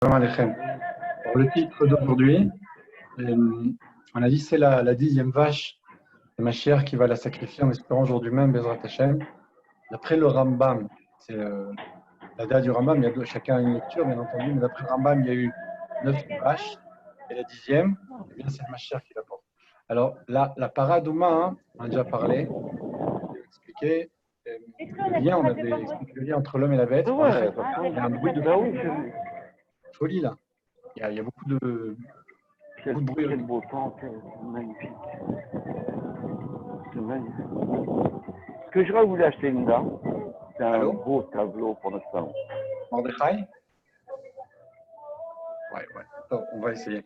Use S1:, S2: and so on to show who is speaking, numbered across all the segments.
S1: Salam alaykoum. Pour le titre d'aujourd'hui, on a dit c'est la 10e vache de Mashiach qui va la sacrifier en espérant aujourd'hui même, Bezrat Hashem. D'après le Rambam, c'est la date du Rambam, chacun a une lecture bien entendu, mais d'après le Rambam, il y a eu 9 vaches et la 10e, eh bien c'est le Mashiach qui la porte. Alors la paradouma, hein, on a déjà parlé, je vais expliquer. Le lien, on avait expliqué le lien entre l'homme et la bête.
S2: Ouais,
S1: Il y a un bruit de folie là. Il y a beaucoup de bruit.
S2: Quel beau temps, c'est magnifique. C'est magnifique. Ce que j'aurais voulu acheter une dame, c'est un beau tableau pour notre salon.
S1: Mordechai? Ouais. Attends, on va essayer.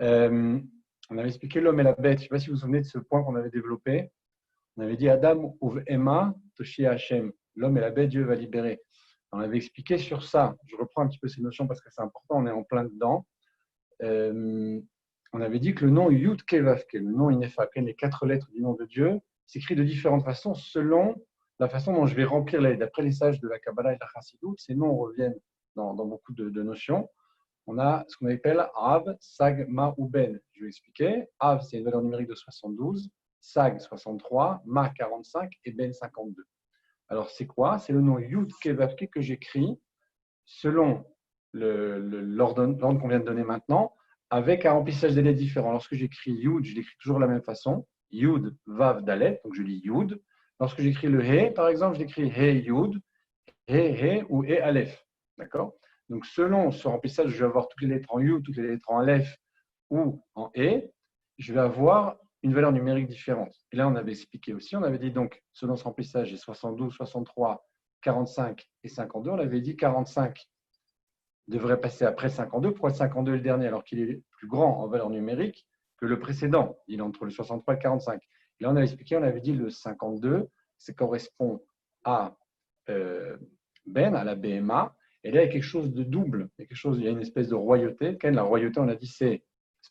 S1: On avait expliqué l'homme et la bête. Je ne sais pas si vous vous souvenez de ce point qu'on avait développé. On avait dit Adam uv Emma toshi Hashem. L'homme et la bête, Dieu va libérer. On avait expliqué sur ça. Je reprends un petit peu ces notions parce que c'est important. On est en plein dedans. On avait dit que le nom Yud Kevavke, le nom Inefa, les 4 lettres du nom de Dieu, s'écrit de différentes façons selon la façon dont je vais remplir d'après les sages de la Kabbalah et de la Chassidut. Ces noms reviennent dans beaucoup de notions. On a ce qu'on appelle Av, Sag, Ma ou Ben. Je vais expliquer. Av, c'est une valeur numérique de 72, Sag 63, Ma 45 et Ben 52. Alors c'est quoi? C'est le nom Yud Kevavke que j'écris selon l'ordre qu'on vient de donner maintenant, avec un remplissage des lettres différents. Lorsque j'écris Yud, je l'écris toujours de la même façon. Yud, Vav, Dalet, donc je lis Yud. Lorsque j'écris le He, par exemple, je l'écris He, Yud, He ou He, Aleph. D'accord? Donc selon ce remplissage, je vais avoir toutes les lettres en Yud, toutes les lettres en Aleph ou en He. Je vais avoir une valeur numérique différente. Et là, on avait expliqué aussi, on avait dit donc, selon ce remplissage, j'ai 72, 63, 45 et 52. On avait dit 45 devrait passer après 52. Pourquoi 52 est le dernier alors qu'il est plus grand en valeur numérique que le précédent? Il est entre le 63 et le 45. Et là, on avait expliqué, on avait dit le 52, ça correspond à Ben, à la BMA. Et là, il y a quelque chose de double. Il y a une espèce de royauté. La royauté, on a dit, c'est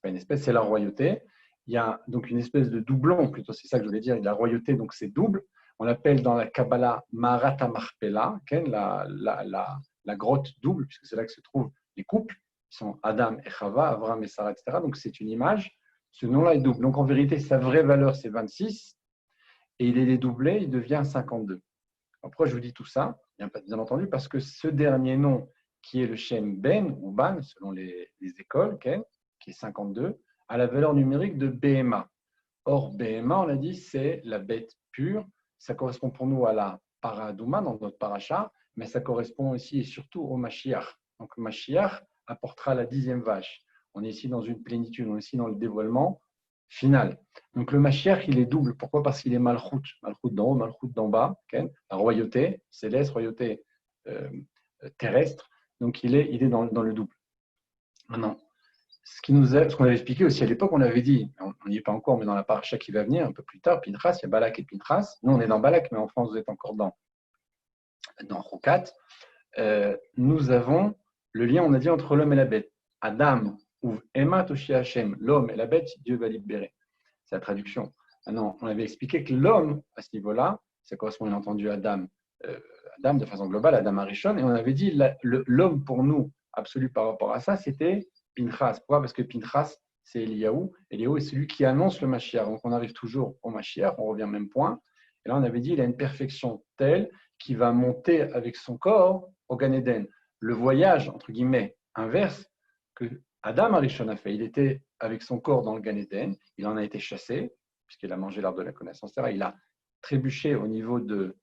S1: pas une espèce, c'est la royauté. Il y a donc une espèce de doublon, plutôt, c'est ça que je voulais dire. La royauté, donc c'est double. On l'appelle dans la Kabbalah Marata Marpella, la grotte double, puisque c'est là que se trouvent les couples, qui sont Adam et Chava, Avram et Sarah, etc. Donc c'est une image. Ce nom-là est double. Donc en vérité, sa vraie valeur, c'est 26, et il est dédoublé, il devient 52. Pourquoi je vous dis tout ça? Bien entendu, parce que ce dernier nom, qui est le Shem Ben, ou Ban, selon les écoles, qui est 52, a la valeur numérique de BMA. Or, BMA, on a dit, c'est la bête pure. Ça correspond pour nous à la Paradouma, dans notre paracha, mais ça correspond aussi et surtout au Mashiach. Donc, Mashiach apportera la 10e vache. On est ici dans une plénitude, on est ici dans le dévoilement final. Donc, le Mashiach, il est double. Pourquoi? Parce qu'il est Malchut. Malchut d'en haut, Malchut d'en bas. La royauté céleste, royauté terrestre. Donc, il est dans le double. Maintenant, ce qu'on avait expliqué aussi à l'époque, on avait dit, on n'y est pas encore, mais dans la paracha qui va venir un peu plus tard, Pinchas, il y a Balak et Pinchas. Nous, on est dans Balak, mais en France, vous êtes encore dans Roukat. Nous avons le lien, on a dit, entre l'homme et la bête. Adam ou Emma Toshi Hashem, l'homme et la bête, Dieu va libérer. C'est la traduction. Maintenant, on avait expliqué que l'homme, à ce niveau-là, ça correspond bien entendu à Adam, Adam de façon globale, Adam Arishon, et on avait dit l'homme pour nous, absolu par rapport à ça, c'était Pinchas. Pourquoi? Parce que Pinchas, c'est Eliyahu. Eliyahu est celui qui annonce le Mashiach. Donc on arrive toujours au Mashiach, on revient au même point. Et là, on avait dit il a une perfection telle qu'il va monter avec son corps au Gan Eden. Le voyage, entre guillemets, inverse que Adam Arishon a fait. Il était avec son corps dans le Gan Eden, il en a été chassé, puisqu'il a mangé l'arbre de la connaissance. Il a trébuché au niveau de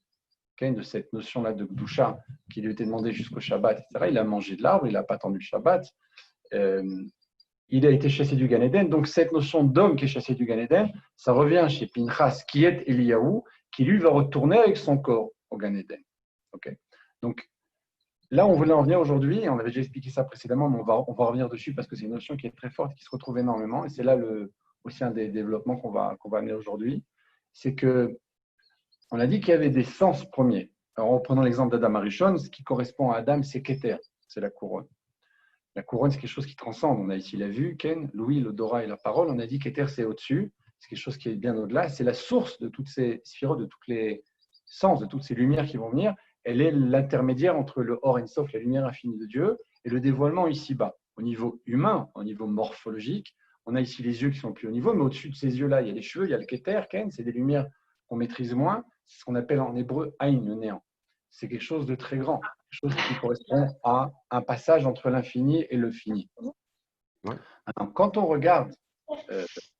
S1: cette notion-là de Gdusha qui lui était demandée jusqu'au Shabbat, etc. Il a mangé de l'arbre, il n'a pas attendu le Shabbat. Il a été chassé du Gan Eden. Donc, cette notion d'homme qui est chassé du Gan Eden, ça revient chez Pinchas, qui est Eliyahu, qui lui va retourner avec son corps au Gan Eden. Okay. Donc, là, on voulait en venir aujourd'hui, on avait déjà expliqué ça précédemment, mais on va revenir dessus parce que c'est une notion qui est très forte, qui se retrouve énormément. Et c'est là aussi un des développements qu'on va amener aujourd'hui. C'est que on a dit qu'il y avait des sens premiers. Alors, en prenant l'exemple d'Adam Arishon, ce qui correspond à Adam, c'est Keter, c'est la couronne. La couronne, c'est quelque chose qui transcende. On a ici la vue, l'ouïe, l'odorat et la parole. On a dit qu'Éther, c'est au-dessus. C'est quelque chose qui est bien au-delà. C'est la source de toutes ces sphirotes, de tous les sens, de toutes ces lumières qui vont venir. Elle est l'intermédiaire entre le Or Ensof, la lumière infinie de Dieu, et le dévoilement ici-bas. au niveau humain, au niveau morphologique. On a ici les yeux qui sont au plus haut niveau, mais au-dessus de ces yeux-là, il y a les cheveux, il y a le keter, Ken, c'est des lumières qu'on maîtrise moins. C'est ce qu'on appelle en hébreu Aïn, le néant. C'est quelque chose de très grand, quelque chose qui correspond à un passage entre l'infini et le fini.
S3: Ouais.
S1: Alors, quand on regarde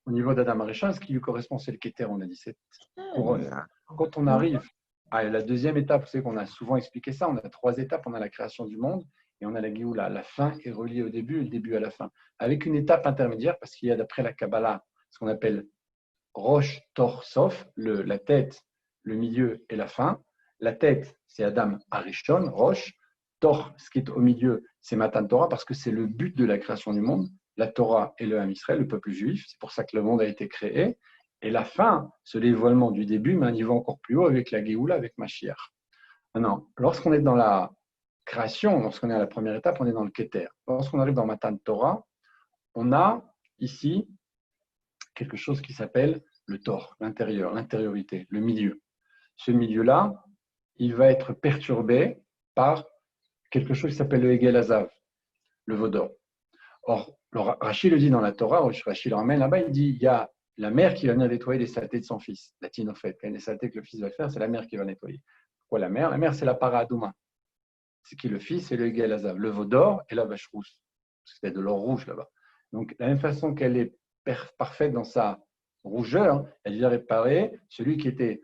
S1: au niveau d'Adam Arishon, ce qui lui correspond, c'est le keter, on a dit, cette couronne. Quand on arrive à la deuxième étape, vous savez qu'on a souvent expliqué ça, on a 3 étapes, on a la création du monde, et on a la Géoula. La fin est reliée au début et le début à la fin. Avec une étape intermédiaire, parce qu'il y a d'après la Kabbalah ce qu'on appelle Rosh, Tor, Sof, la tête, le milieu et la fin. La tête, c'est Adam Arishon, Rosh. Tor, ce qui est au milieu, c'est Matan Torah, parce que c'est le but de la création du monde. La Torah et le Ham Israël, le peuple juif. C'est pour ça que le monde a été créé. Et la fin, ce dévoilement du début, mais à un niveau encore plus haut avec la Géoula, avec Mashiach. Maintenant, lorsqu'on est dans la création, lorsqu'on est à la première étape, on est dans le Keter. Lorsqu'on arrive dans Matan Torah, on a ici quelque chose qui s'appelle le Tor, l'intérieur, l'intériorité, le milieu. Ce milieu-là, il va être perturbé par quelque chose qui s'appelle le Hegel Hazav, le Vaudor. Or, Rashi le dit dans la Torah, Rashi le ramène là-bas, il dit il y a la mère qui va venir nettoyer les saletés de son fils, la tinofet. Les saletés que le fils va faire, c'est la mère qui va nettoyer. Pourquoi la mère? La mère, c'est la paradouma. C'est qui le fils, c'est le Hegel Hazav, le Vaudor et la vache rousse. C'est de l'or rouge là-bas. Donc, de la même façon qu'elle est parfaite dans sa rougeur, elle vient réparer celui qui était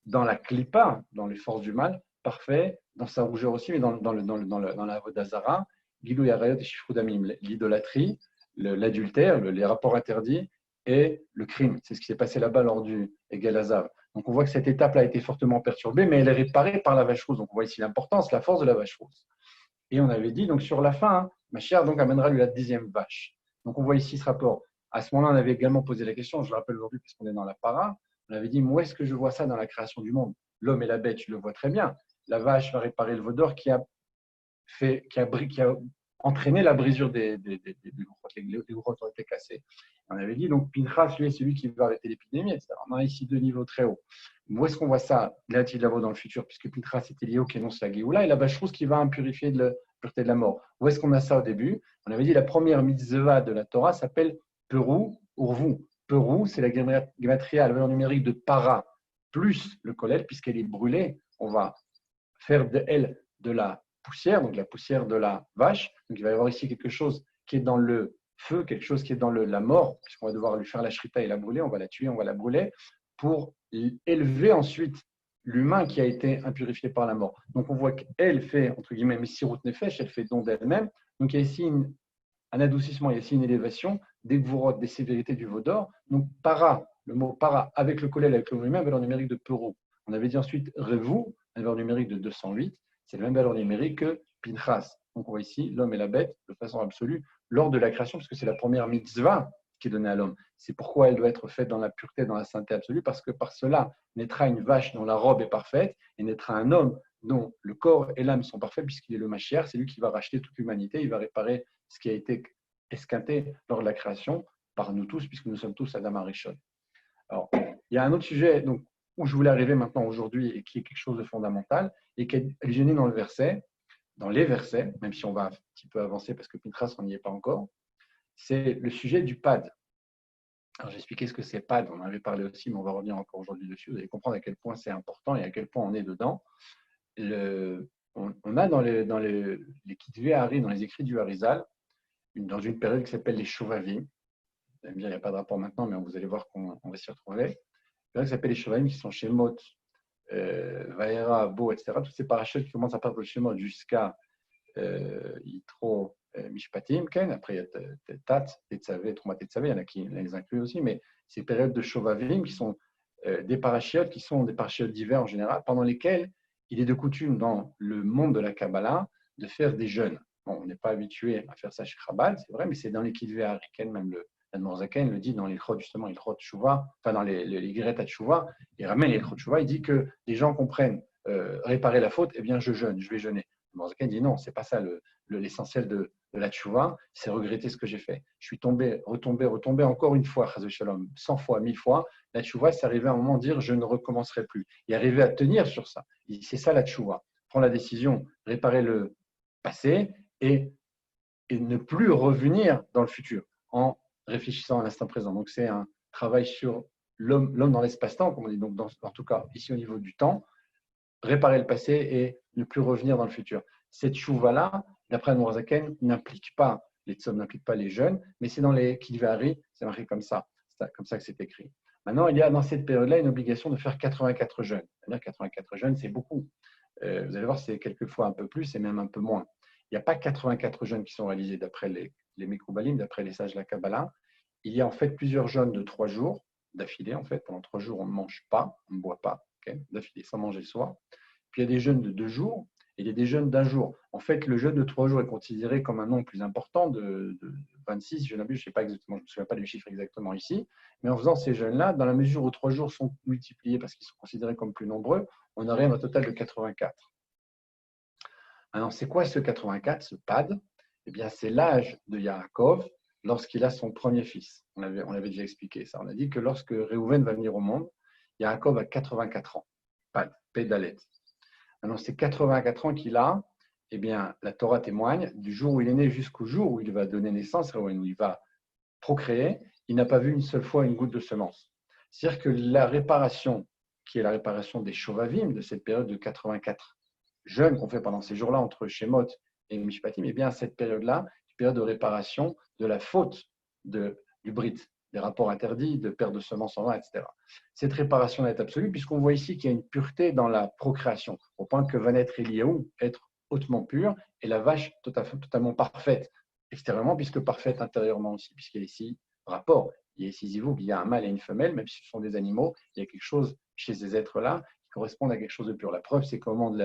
S1: dans la clipa, dans les forces du mal, parfait dans sa rougeur aussi, mais dans la Vodazara, Gilou Yarayot et Shifrudamim, l'idolâtrie, l'adultère, les rapports interdits et le crime. C'est ce qui s'est passé là-bas lors du Hegel Hazav. Donc on voit que cette étape-là a été fortement perturbée, mais elle est réparée par la vache rose. Donc on voit ici l'importance, la force de la vache rose. Et on avait dit, donc sur la fin, Mashiach donc amènera lui la 10e vache. Donc on voit ici ce rapport. À ce moment-là, on avait également posé la question, je le rappelle aujourd'hui parce qu'on est dans la para, on avait dit, où est-ce que je vois ça dans la création du monde? L'homme et la bête, je le vois très bien. La vache va réparer le Vaudor qui a entraîné la brisure des grottes. Les grottes ont été cassées. On avait dit, donc Pinchas, lui, est celui qui va arrêter l'épidémie, etc. On a ici 2 niveaux très hauts. Où est-ce qu'on voit ça, là-dessus de la dans le futur, puisque Pinchas était lié au qui énonce la Géoula, et la vache rousse qui va impurifier de la pureté de la mort. Où est-ce qu'on a ça au début? On avait dit, la première mitzvah de la Torah s'appelle Perou, Urvu. Perou, c'est la gématria, la valeur numérique de para, plus le collèle, puisqu'elle est brûlée. On va faire de elle de la poussière, donc la poussière de la vache. Donc il va y avoir ici quelque chose qui est dans le feu, quelque chose qui est dans la mort, puisqu'on va devoir lui faire la shrita et la brûler, on va la tuer, on va la brûler, pour élever ensuite l'humain qui a été impurifié par la mort. Donc on voit qu'elle fait, entre guillemets, Messirut Nefesh, elle fait don d'elle-même. Donc il y a ici un adoucissement, il y a ici une élévation des gvurot, des sévérités du Vaudor. Donc para, le mot para, avec le collèle, avec le lui-même, valeur numérique de Peuro. On avait dit ensuite Revu, une valeur numérique de 208. C'est la même valeur numérique que Pinchas. Donc on voit ici l'homme et la bête de façon absolue lors de la création, parce que c'est la première mitzvah qui est donnée à l'homme. C'est pourquoi elle doit être faite dans la pureté, dans la sainteté absolue, parce que par cela naîtra une vache dont la robe est parfaite et naîtra un homme dont le corps et l'âme sont parfaits, puisqu'il est le Mashiach, c'est lui qui va racheter toute l'humanité, il va réparer ce qui a été esquinté lors de la création par nous tous, puisque nous sommes tous Adam Arishon. Alors, il y a un autre sujet donc, où je voulais arriver maintenant aujourd'hui et qui est quelque chose de fondamental et qui est gêné dans le verset, dans les versets, même si on va un petit peu avancer parce que Pinchas, on n'y est pas encore, c'est le sujet du pad. Alors, j'ai expliqué ce que c'est pad, on en avait parlé aussi, mais on va revenir encore aujourd'hui dessus. Vous allez comprendre à quel point c'est important et à quel point on est dedans. On a dans les Kitvé Hari, dans les écrits du Harizal, dans une période qui s'appelle les Shovavim. Vous allez me dire, il n'y a pas de rapport maintenant, mais vous allez voir qu'on va s'y retrouver. Une période qui s'appelle les Shovavim, qui sont Shemot, Vaera, Bo, etc. Toutes ces parachutes qui commencent à partir de Shemot jusqu'à Yitro, Mishpatim, Ken. Après, il y a Tat, Tetzavé, Trouma Tetzavé, il y en a qui les incluent aussi, mais ces périodes de Shovavim qui sont des parachutes qui sont des parachutes d'hiver en général, pendant lesquels il est de coutume dans le monde de la Kabbalah de faire des jeûnes. Bon, on n'est pas habitué à faire ça chez Chabad, c'est vrai, mais c'est dans les Kitvé Hariken, même l'Admorzaken le dit dans les Chod, justement, les Chod Shuvah, enfin dans les Giret Shuvah, il ramène les Chod Shuvah, il dit que les gens comprennent réparer la faute, eh bien je jeûne, je vais jeûner. L'Admorzaken dit non, c'est pas ça l'essentiel de la Shuvah, c'est regretter ce que j'ai fait. Je suis tombé, retombé encore une fois, Chazé Shalom, 100 fois, 1000 fois. La Shuvah, c'est arriver à un moment de dire je ne recommencerai plus. Et arriver à tenir sur ça. C'est ça la Shuvah. Prendre la décision, réparer le passé et et ne plus revenir dans le futur en réfléchissant à l'instant présent. Donc, c'est un travail sur l'homme dans l'espace-temps, comme on dit, donc en tout cas, ici au niveau du temps, réparer le passé et ne plus revenir dans le futur. Cette chouva-là, d'après Noirzaken, n'implique pas les tsom, n'implique pas les jeunes, mais c'est dans les Kidvari, c'est marqué comme ça. C'est comme ça que c'est écrit. Maintenant, il y a dans cette période-là une obligation de faire 84 jeûnes. C'est-à-dire 84 jeûnes, c'est beaucoup. Vous allez voir, c'est quelquefois un peu plus et même un peu moins. Il n'y a pas 84 jeûnes qui sont réalisés d'après les Mekoubalim, d'après les sages de la Kabbalah. Il y a en fait plusieurs jeûnes de 3 jours d'affilée. En fait, pendant 3 jours, on ne mange pas, on ne boit pas, d'affilée, sans manger le soir. Puis il y a des jeûnes de 2 jours et il y a des jeûnes d'un jour. En fait, le jeûne de 3 jours est considéré comme un nombre plus important de 26, je ne sais pas exactement, je ne me souviens pas du chiffre exactement ici, mais en faisant ces jeûnes-là, dans la mesure où 3 jours sont multipliés parce qu'ils sont considérés comme plus nombreux, on arrive à un total de 84. Alors, c'est quoi ce 84, ce pad? Eh bien, c'est l'âge de Yaakov lorsqu'il a son premier fils. On avait déjà expliqué ça. On a dit que lorsque Réhouven va venir au monde, Yaakov a 84 ans. Pad, pédalet. Alors, ces 84 ans qu'il a, eh bien, la Torah témoigne, du jour où il est né jusqu'au jour où il va donner naissance, où il va procréer, il n'a pas vu une seule fois une goutte de semence. C'est-à-dire que la réparation, qui est la réparation des Shovavim, de cette période de 84 jeûnes qu'on fait pendant ces jours-là entre Shemot et Mishpatim, eh bien, cette période-là, une période de réparation de la faute du Brit, des rapports interdits, de perte de semences en vain, etc. Cette réparation est absolue puisqu'on voit ici qu'il y a une pureté dans la procréation, au point que va naître Eliaou, être hautement pur, et la vache totalement parfaite extérieurement, puisque parfaite intérieurement aussi, puisqu'il y a ici rapport. Il y a ici Zivoug, il y a un mâle et une femelle, même si ce sont des animaux, il y a quelque chose chez ces êtres-là qui correspond à quelque chose de pur. La preuve, c'est qu'au moment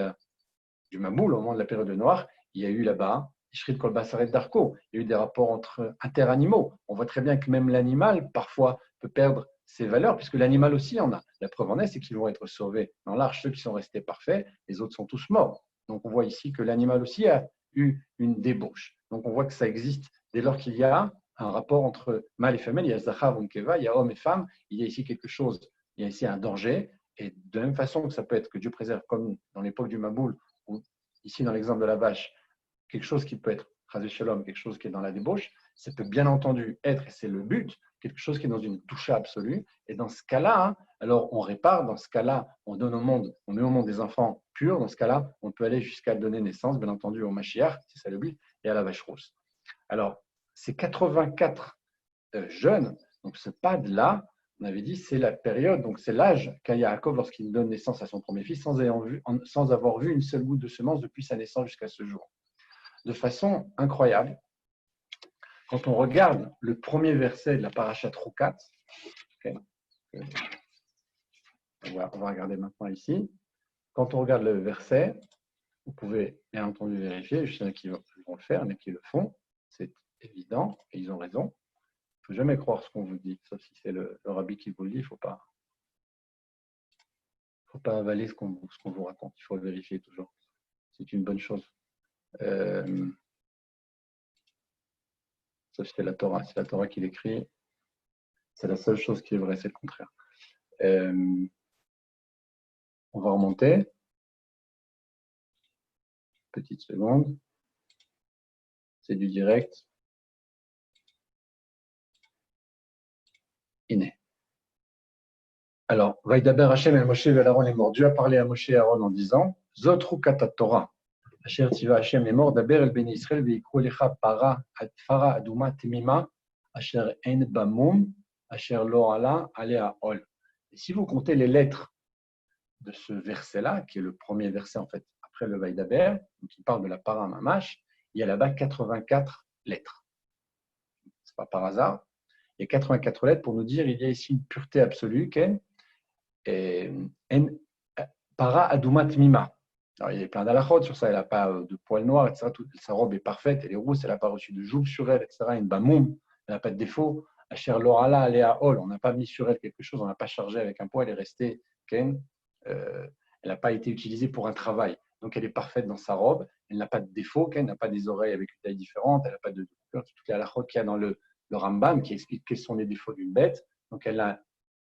S1: du Maboul, au moment de la période noire, il y a eu là-bas Ishrit Kol Basaret Darko. Il y a eu des rapports entre interanimaux. On voit très bien que même l'animal, parfois, peut perdre ses valeurs, puisque l'animal aussi en a. La preuve en est, c'est qu'ils vont être sauvés dans l'arche. Ceux qui sont restés parfaits, les autres sont tous morts. Donc on voit ici que l'animal aussi a eu une débauche. Donc on voit que ça existe dès lors qu'il y a un rapport entre mâle et femelle. Il y a Zachar, Unkeva, il y a homme et femme. Il y a ici quelque chose, il y a ici un danger. Et de la même façon que ça peut être que Dieu préserve, comme dans l'époque du Maboul, ou ici dans l'exemple de la vache, quelque chose qui peut être Chazé Shalom, quelque chose qui est dans la débauche, ça peut bien entendu être, et c'est le but, quelque chose qui est dans une toucha absolue. Et dans ce cas-là, alors on répare, dans ce cas-là, on met au monde des enfants purs, dans ce cas-là, on peut aller jusqu'à donner naissance, bien entendu, au Mashiach, c'est ça le but, et à la vache rousse. Alors, ces 84 jeunes, donc ce pad-là, on avait dit, c'est la période, donc c'est l'âge qu'a Yaakov lorsqu'il donne naissance à son premier fils, sans avoir vu une seule goutte de semence depuis sa naissance jusqu'à ce jour. De façon incroyable, quand on regarde le premier verset de la Parashat Roukat, okay, on va regarder maintenant ici. Quand on regarde le verset, vous pouvez bien entendu vérifier, je sais qu'il y en a qui vont le faire, mais qui le font, c'est évident, et ils ont raison. Il ne faut jamais croire ce qu'on vous dit, sauf si c'est le rabbi qui vous le dit, il ne faut pas avaler ce qu'on vous raconte, il faut vérifier toujours. C'est une bonne chose. Sauf si c'est la Torah qui l'écrit, c'est la seule chose qui est vraie, c'est le contraire. On va remonter. Petite seconde. C'est du direct. Iné. Alors, Vaïdaber Hashem et Moshe Aaron est mort. Dieu a parlé à Moshe et Aaron en disant Zotru Katat Torah. Asher Tiva Hashem est mort. Daber el Ben Israël veikru lecha para aduma temima. Asher en bamum. Asher lo ala alea ol. Et si vous comptez les lettres de ce verset-là, qui est le premier verset en fait après le Vaïdaber, qui parle de la para mamash, il y a là-bas 84 lettres. Ce n'est pas par hasard. Il y a 84 lettres pour nous dire qu'il y a ici une pureté absolue, para adumat mima. Alors, il y a plein d'alachot sur ça, elle n'a pas de poils noirs, etc. Sa robe est parfaite, elle est rousse, elle n'a pas reçu de joug sur elle, etc. Une bamoum, elle n'a pas de défaut. Asher lorala, alea ol, on n'a pas mis sur elle quelque chose, on n'a pas chargé avec un poids, elle est restée, elle n'a pas été utilisée pour un travail. Donc elle est parfaite dans sa robe, elle n'a pas de défaut, elle n'a pas des oreilles avec une taille différente, elle n'a pas de toutes les alachot qu'il y a dans le Rambam qui explique quels sont les défauts d'une bête. Donc elle a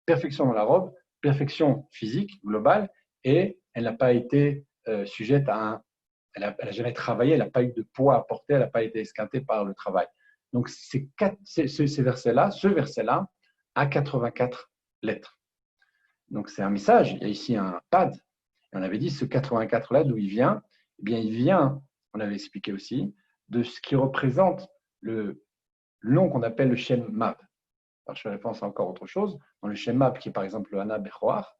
S1: perfection dans la robe, perfection physique globale, et elle n'a pas été sujette à un elle a jamais travaillé, elle n'a pas eu de poids à porter, elle n'a pas été esquintée par le travail. Donc, ce verset-là a 84 lettres. Donc, c'est un message. Il y a ici un pad. Et on avait dit ce 84-là, d'où il vient? Eh bien, il vient, on avait expliqué aussi, de ce qui représente le nom qu'on appelle le Shem Mab. Alors, je réponds à encore autre chose. Dans le Shem Mab, qui est par exemple le Hana Bechoar,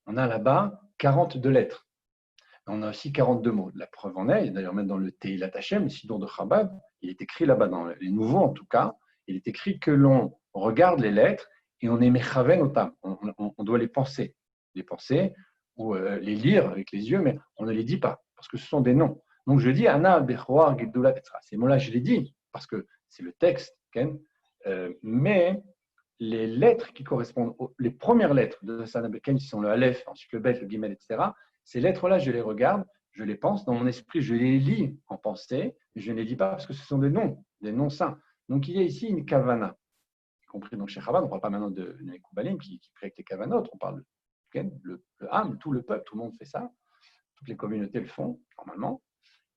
S1: on a là-bas 42 lettres. On a aussi 42 mots. La preuve en est, d'ailleurs même dans le Teilat Hashem, le Sidon de Chabad, il est écrit là-bas, dans les nouveaux en tout cas, il est écrit que l'on regarde les lettres et on est mechaven otam. On doit les penser ou les lire avec les yeux, mais on ne les dit pas, parce que ce sont des noms. Donc je dis Ana Bechoar Gedoula Tetra. Ces mots-là, je les dis, parce que c'est le texte, mais les lettres qui correspondent, les premières lettres de Sana Beken, qui sont le Aleph, ensuite le Bet, le Gimel, etc., ces lettres-là, je les regarde, je les pense, dans mon esprit, je les lis en pensée, mais je ne les lis pas parce que ce sont des noms saints. Donc il y a ici une kavana, y compris donc chez Chabad, on ne parle pas maintenant de Mekoubalim qui prie avec les kavanotes, on parle le âme, tout le peuple, tout le monde fait ça, toutes les communautés le font normalement.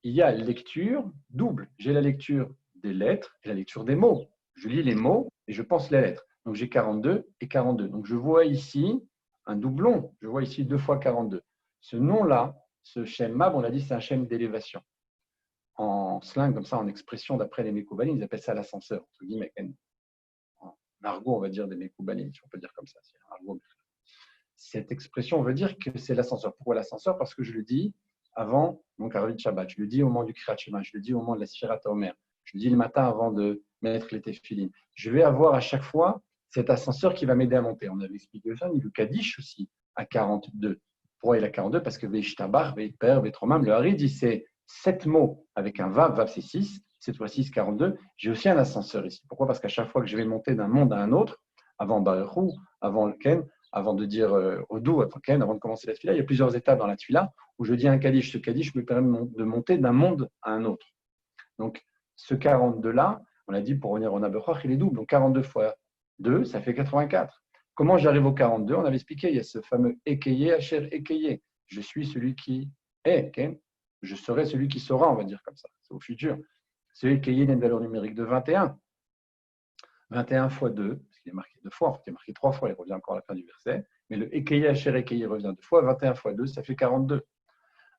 S1: Il y a lecture double. J'ai la lecture des lettres et la lecture des mots. Je lis les mots et je pense les lettres. Donc j'ai 42 et 42. Donc je vois ici un doublon. Je vois ici 2 fois 42. Ce nom-là, ce Shem Mab, on l'a dit, c'est un Shem d'élévation. En slang, comme ça, en expression, d'après les Mekoubalim, ils appellent ça l'ascenseur, entre guillemets. En argot, on va dire des Mekoubalim, si on peut dire comme ça. Cette expression veut dire que c'est l'ascenseur. Pourquoi l'ascenseur? Parce que je le dis avant mon Arvit Shabbat, je le dis au moment du Kriyat Shema, je le dis au moment de la Sfirat Omer, je le dis le matin avant de mettre les tefilin. Je vais avoir à chaque fois cet ascenseur qui va m'aider à monter. On avait expliqué ça, mais le Kaddish aussi, à 42. Pourquoi il a 42? Parce que Veishtabar, Veitper, Veitromam, le Hari dit c'est 7 mots avec un Vav, Vav c'est 6, cette fois-ci c'est 42. J'ai aussi un ascenseur ici. Pourquoi? Parce qu'à chaque fois que je vais monter d'un monde à un autre, avant Baruchou, avant le Ken, avant de dire Odou, avant de commencer la tefila, il y a plusieurs étapes dans la tefila où je dis un Kaddish. Ce Kaddish me permet de monter d'un monde à un autre. Donc, ce 42-là, on a dit pour revenir au Nabechor, il est double. Donc, 42 fois 2, ça fait 84. Comment j'arrive au 42? On avait expliqué, il y a ce fameux Ekeye, Asher Ekeye. Je suis celui qui est. Okay? Je serai celui qui sera, on va dire comme ça. C'est au futur. Ce Ekeye a une valeur numérique de 21. 21 fois 2, parce qu'il est marqué 2 fois, en fait, il est marqué 3 fois, il revient encore à la fin du verset. Mais le Ekeye, Asher Ekeye revient 2 fois. 21 fois 2, ça fait 42.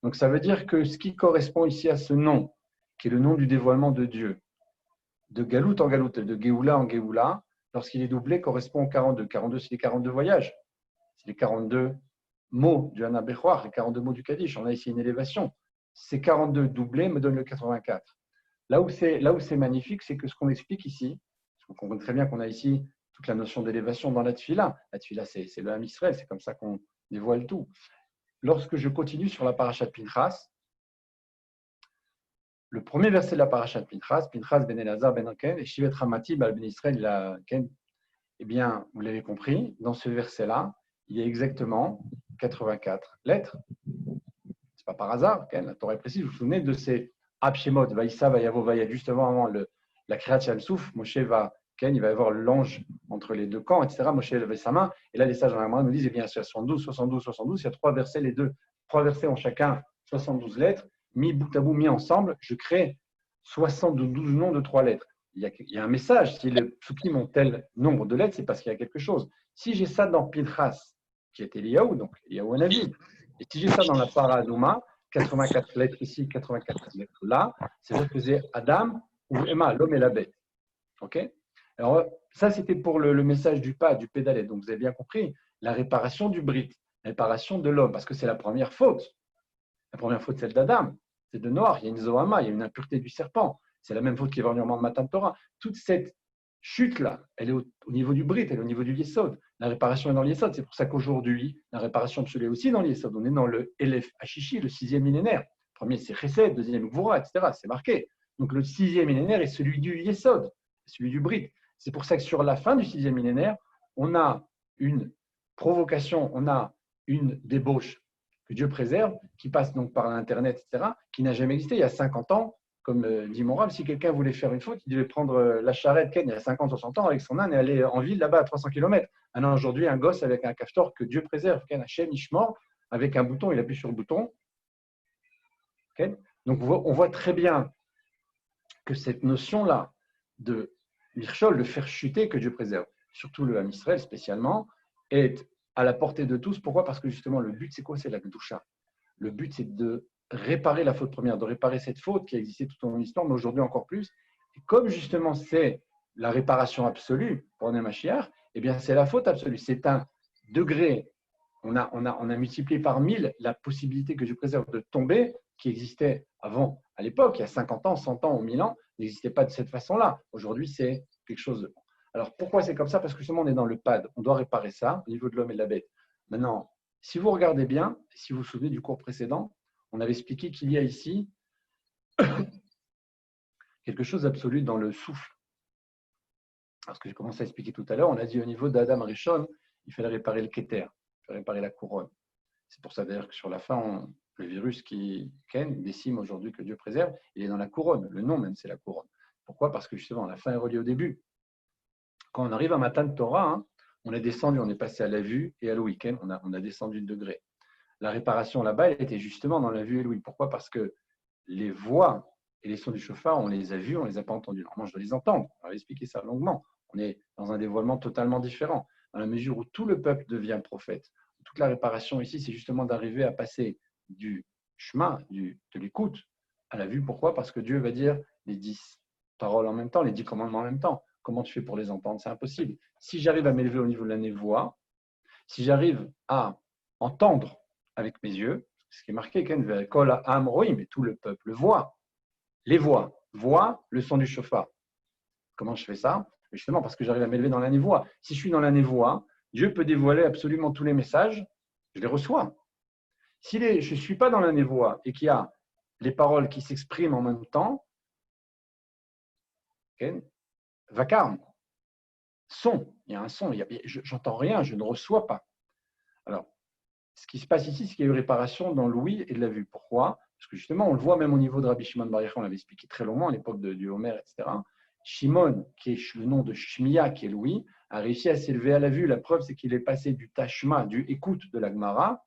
S1: Donc, ça veut dire que ce qui correspond ici à ce nom, qui est le nom du dévoilement de Dieu, de Galout en Galout, de Géoula en Géoula, lorsqu'il est doublé, correspond au 42. 42, c'est les 42 voyages. C'est les 42 mots du Hana Bechoar, les 42 mots du Kaddish. On a ici une élévation. Ces 42 doublés me donnent le 84. Là où c'est magnifique, c'est que ce qu'on explique ici, parce qu'on comprend très bien qu'on a ici toute la notion d'élévation dans la tefila. La tefila, c'est le Ham Israël, c'est comme ça qu'on dévoile tout. Lorsque je continue sur la parashat Pinchas, le premier verset de la parashat Pinchas, Pinchas ben Elazar ben Anken, et Shivet Hamati ben Israël, eh bien, vous l'avez compris, dans ce verset-là, il y a exactement 84 lettres. Ce n'est pas par hasard, la Torah est précise. Vous vous souvenez de ces Abshemot, Vaïssa, Vayavo, Vayad, justement avant la Kriyat Shamsouf, Moshe va, il va y avoir l'ange entre les deux camps, etc. Moshe levait sa main, et là les sages dans la main nous disent, eh bien, c'est 72, 72, 72, il y a 3 versets, trois versets ont chacun 72 lettres, mis bout à bout, mis ensemble, je crée 72 noms de 3 lettres. Il y a un message. Si les psukim ont tel nombre de lettres, c'est parce qu'il y a quelque chose. Si j'ai ça dans Pinchas, qui est Eliyahu, donc Eliyahu Hanavi, et si j'ai ça dans la Paradouma, 84 lettres ici, 84 lettres là, c'est-à-dire que c'est Adam ou Emma, l'homme et la bête. Ok? Alors, ça, c'était pour le message du pas, du pédalet. Donc, vous avez bien compris, la réparation du Brit, la réparation de l'homme, parce que c'est la première faute. La première faute, celle d'Adam, c'est de Noir. Il y a une Zohama, il y a une impureté du serpent. C'est la même faute qui est venue au moment de Matan Torah. Toute cette chute-là, elle est au niveau du Brit, elle est au niveau du Yesod. La réparation est dans le Yesod. C'est pour ça qu'aujourd'hui, la réparation de celui est aussi dans le Yesod. On est dans le Elef Hashishi, le 6e millénaire. Le premier, c'est Chesed, deuxième, Gvura, etc. C'est marqué. Donc le 6e millénaire est celui du Yesod, celui du Brit. C'est pour ça que sur la fin du 6e millénaire, on a une provocation, on a une débauche que Dieu préserve, qui passe donc par l'Internet, etc., qui n'a jamais existé. Il y a 50 ans, comme dit mon rab, si quelqu'un voulait faire une faute, il devait prendre la charrette, il y a 50, 60 ans, avec son âne et aller en ville là-bas à 300 km. Alors aujourd'hui, un gosse avec un kaftor que Dieu préserve, Hachem Ishmor, avec un bouton, il appuie sur le bouton, Okay? Donc, on voit très bien que cette notion-là de l'irchol, de faire chuter, que Dieu préserve, surtout le Ham Israël spécialement, est à la portée de tous. Pourquoi? Parce que justement, le but, c'est quoi? C'est la Kedusha. Le but, c'est de réparer la faute première, de réparer cette faute qui a existé tout au long de l'histoire, mais aujourd'hui encore plus. Et comme justement, c'est la réparation absolue pour un Mashiach, eh bien, c'est la faute absolue. C'est un degré. On a multiplié par 1000 la possibilité que Dieu préserve de tomber, qui existait avant, à l'époque, il y a 50 ans, 100 ans ou 1000 ans, n'existait pas de cette façon-là. Aujourd'hui, c'est quelque chose de... Alors, pourquoi c'est comme ça? Parce que justement, on est dans le pad. On doit réparer ça au niveau de l'homme et de la bête. Maintenant, si vous regardez bien, si vous vous souvenez du cours précédent, on avait expliqué qu'il y a ici quelque chose d'absolu dans le souffle. Alors, ce que j'ai commencé à expliquer tout à l'heure, on a dit au niveau d'Adam Rishon, il fallait réparer le Keter, il fallait réparer la couronne. C'est pour ça d'ailleurs que sur la fin, le virus qui décime aujourd'hui, que Dieu préserve, il est dans la couronne. Le nom même, c'est la couronne. Pourquoi? Parce que justement, la fin est reliée au début. Quand on arrive à Matan Torah, on est descendu, on est passé à la vue et à l'ouïe. On a descendu de degré. La réparation là-bas, elle était justement dans la vue et l'ouïe. Pourquoi? Parce que les voix et les sons du chauffard, on les a vus, on ne les a pas entendus. Normalement, je dois les entendre. On va expliquer ça longuement. On est dans un dévoilement totalement différent, dans la mesure où tout le peuple devient prophète. Toute la réparation ici, c'est justement d'arriver à passer du chemin, de l'écoute, à la vue. Pourquoi? Parce que Dieu va dire les 10 paroles en même temps, les 10 commandements en même temps. Comment tu fais pour les entendre? C'est impossible. Si j'arrive à m'élever au niveau de la névoie, si j'arrive à entendre avec mes yeux, ce qui est marqué, Kol Ha'am Roim, mais tout le peuple voit, voit le son du chauffard. Comment je fais ça? Justement parce que j'arrive à m'élever dans la névoie. Si je suis dans la névoie, Dieu peut dévoiler absolument tous les messages, je les reçois. Si je ne suis pas dans la névoie et qu'il y a les paroles qui s'expriment en même temps, vacarme, son, il y a un son, j'entends rien, je ne reçois pas. Alors, ce qui se passe ici, c'est qu'il y a eu réparation dans l'ouïe et de la vue. Pourquoi? Parce que justement, on le voit même au niveau de Rabbi Shimon Bar Yochai, on l'avait expliqué très longuement à l'époque du Homer, etc. Shimon, qui est le nom de Shmiya, qui est l'ouïe, a réussi à s'élever à la vue. La preuve, c'est qu'il est passé du tashma, du écoute de la Gemara,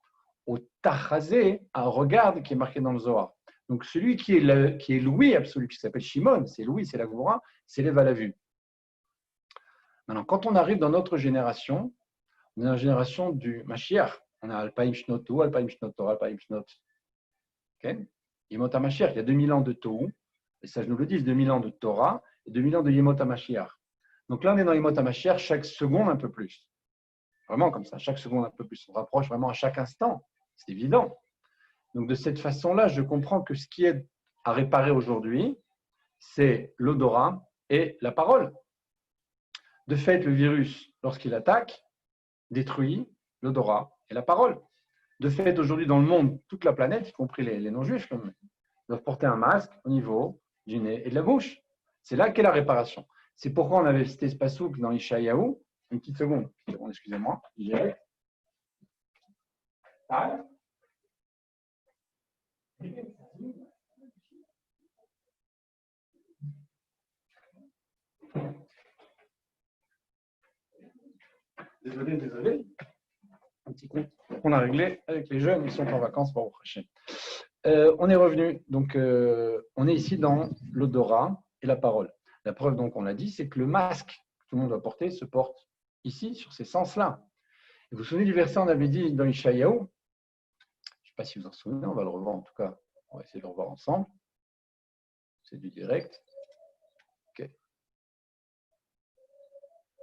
S1: au tachazé, un regard qui est marqué dans le Zohar. Donc celui qui est l'ouïe absolu, qui s'appelle Shimon, c'est l'ouïe, c'est la Gemara, s'élève à la vue. Maintenant, quand on arrive dans notre génération, on est dans la génération du Mashiach. On a Alpaim Shnot Tohu, Alpaim Shnot Torah, Alpaim Shnot. Yemot HaMashiach, il y a 2000 ans de Tohu, et ça je nous le dis, 2000 ans de Torah, et 2000 ans de Yemot HaMashiach. Donc là, on est dans Yemot HaMashiach chaque seconde un peu plus. Vraiment comme ça, chaque seconde un peu plus. On rapproche vraiment à chaque instant. C'est évident. Donc de cette façon-là, je comprends que ce qui est à réparer aujourd'hui, c'est l'odorat et la parole. De fait, le virus, lorsqu'il attaque, détruit l'odorat et la parole. De fait, aujourd'hui, dans le monde, toute la planète, y compris les non-juifs, doivent porter un masque au niveau du nez et de la bouche. C'est là qu'est la réparation. C'est pourquoi on avait cité ce passouk dans Ishayahu. Une petite seconde, excusez-moi. Désolé. Un petit compte qu'on a réglé avec les jeunes, ils sont en vacances pour prochain. On est revenu, donc on est ici dans l'odorat et la parole. La preuve, donc, on l'a dit, c'est que le masque que tout le monde doit porter se porte ici, sur ces sens-là. Et vous vous souvenez du verset, on avait dit dans Ishayahu, je ne sais pas si vous en souvenez, on va le revoir en tout cas, on va essayer de le revoir ensemble. C'est du direct. Okay.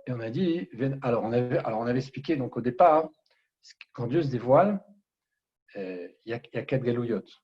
S1: Et on a dit, alors on avait expliqué donc au départ, quand Dieu se dévoile, il y a 4 galouillotes.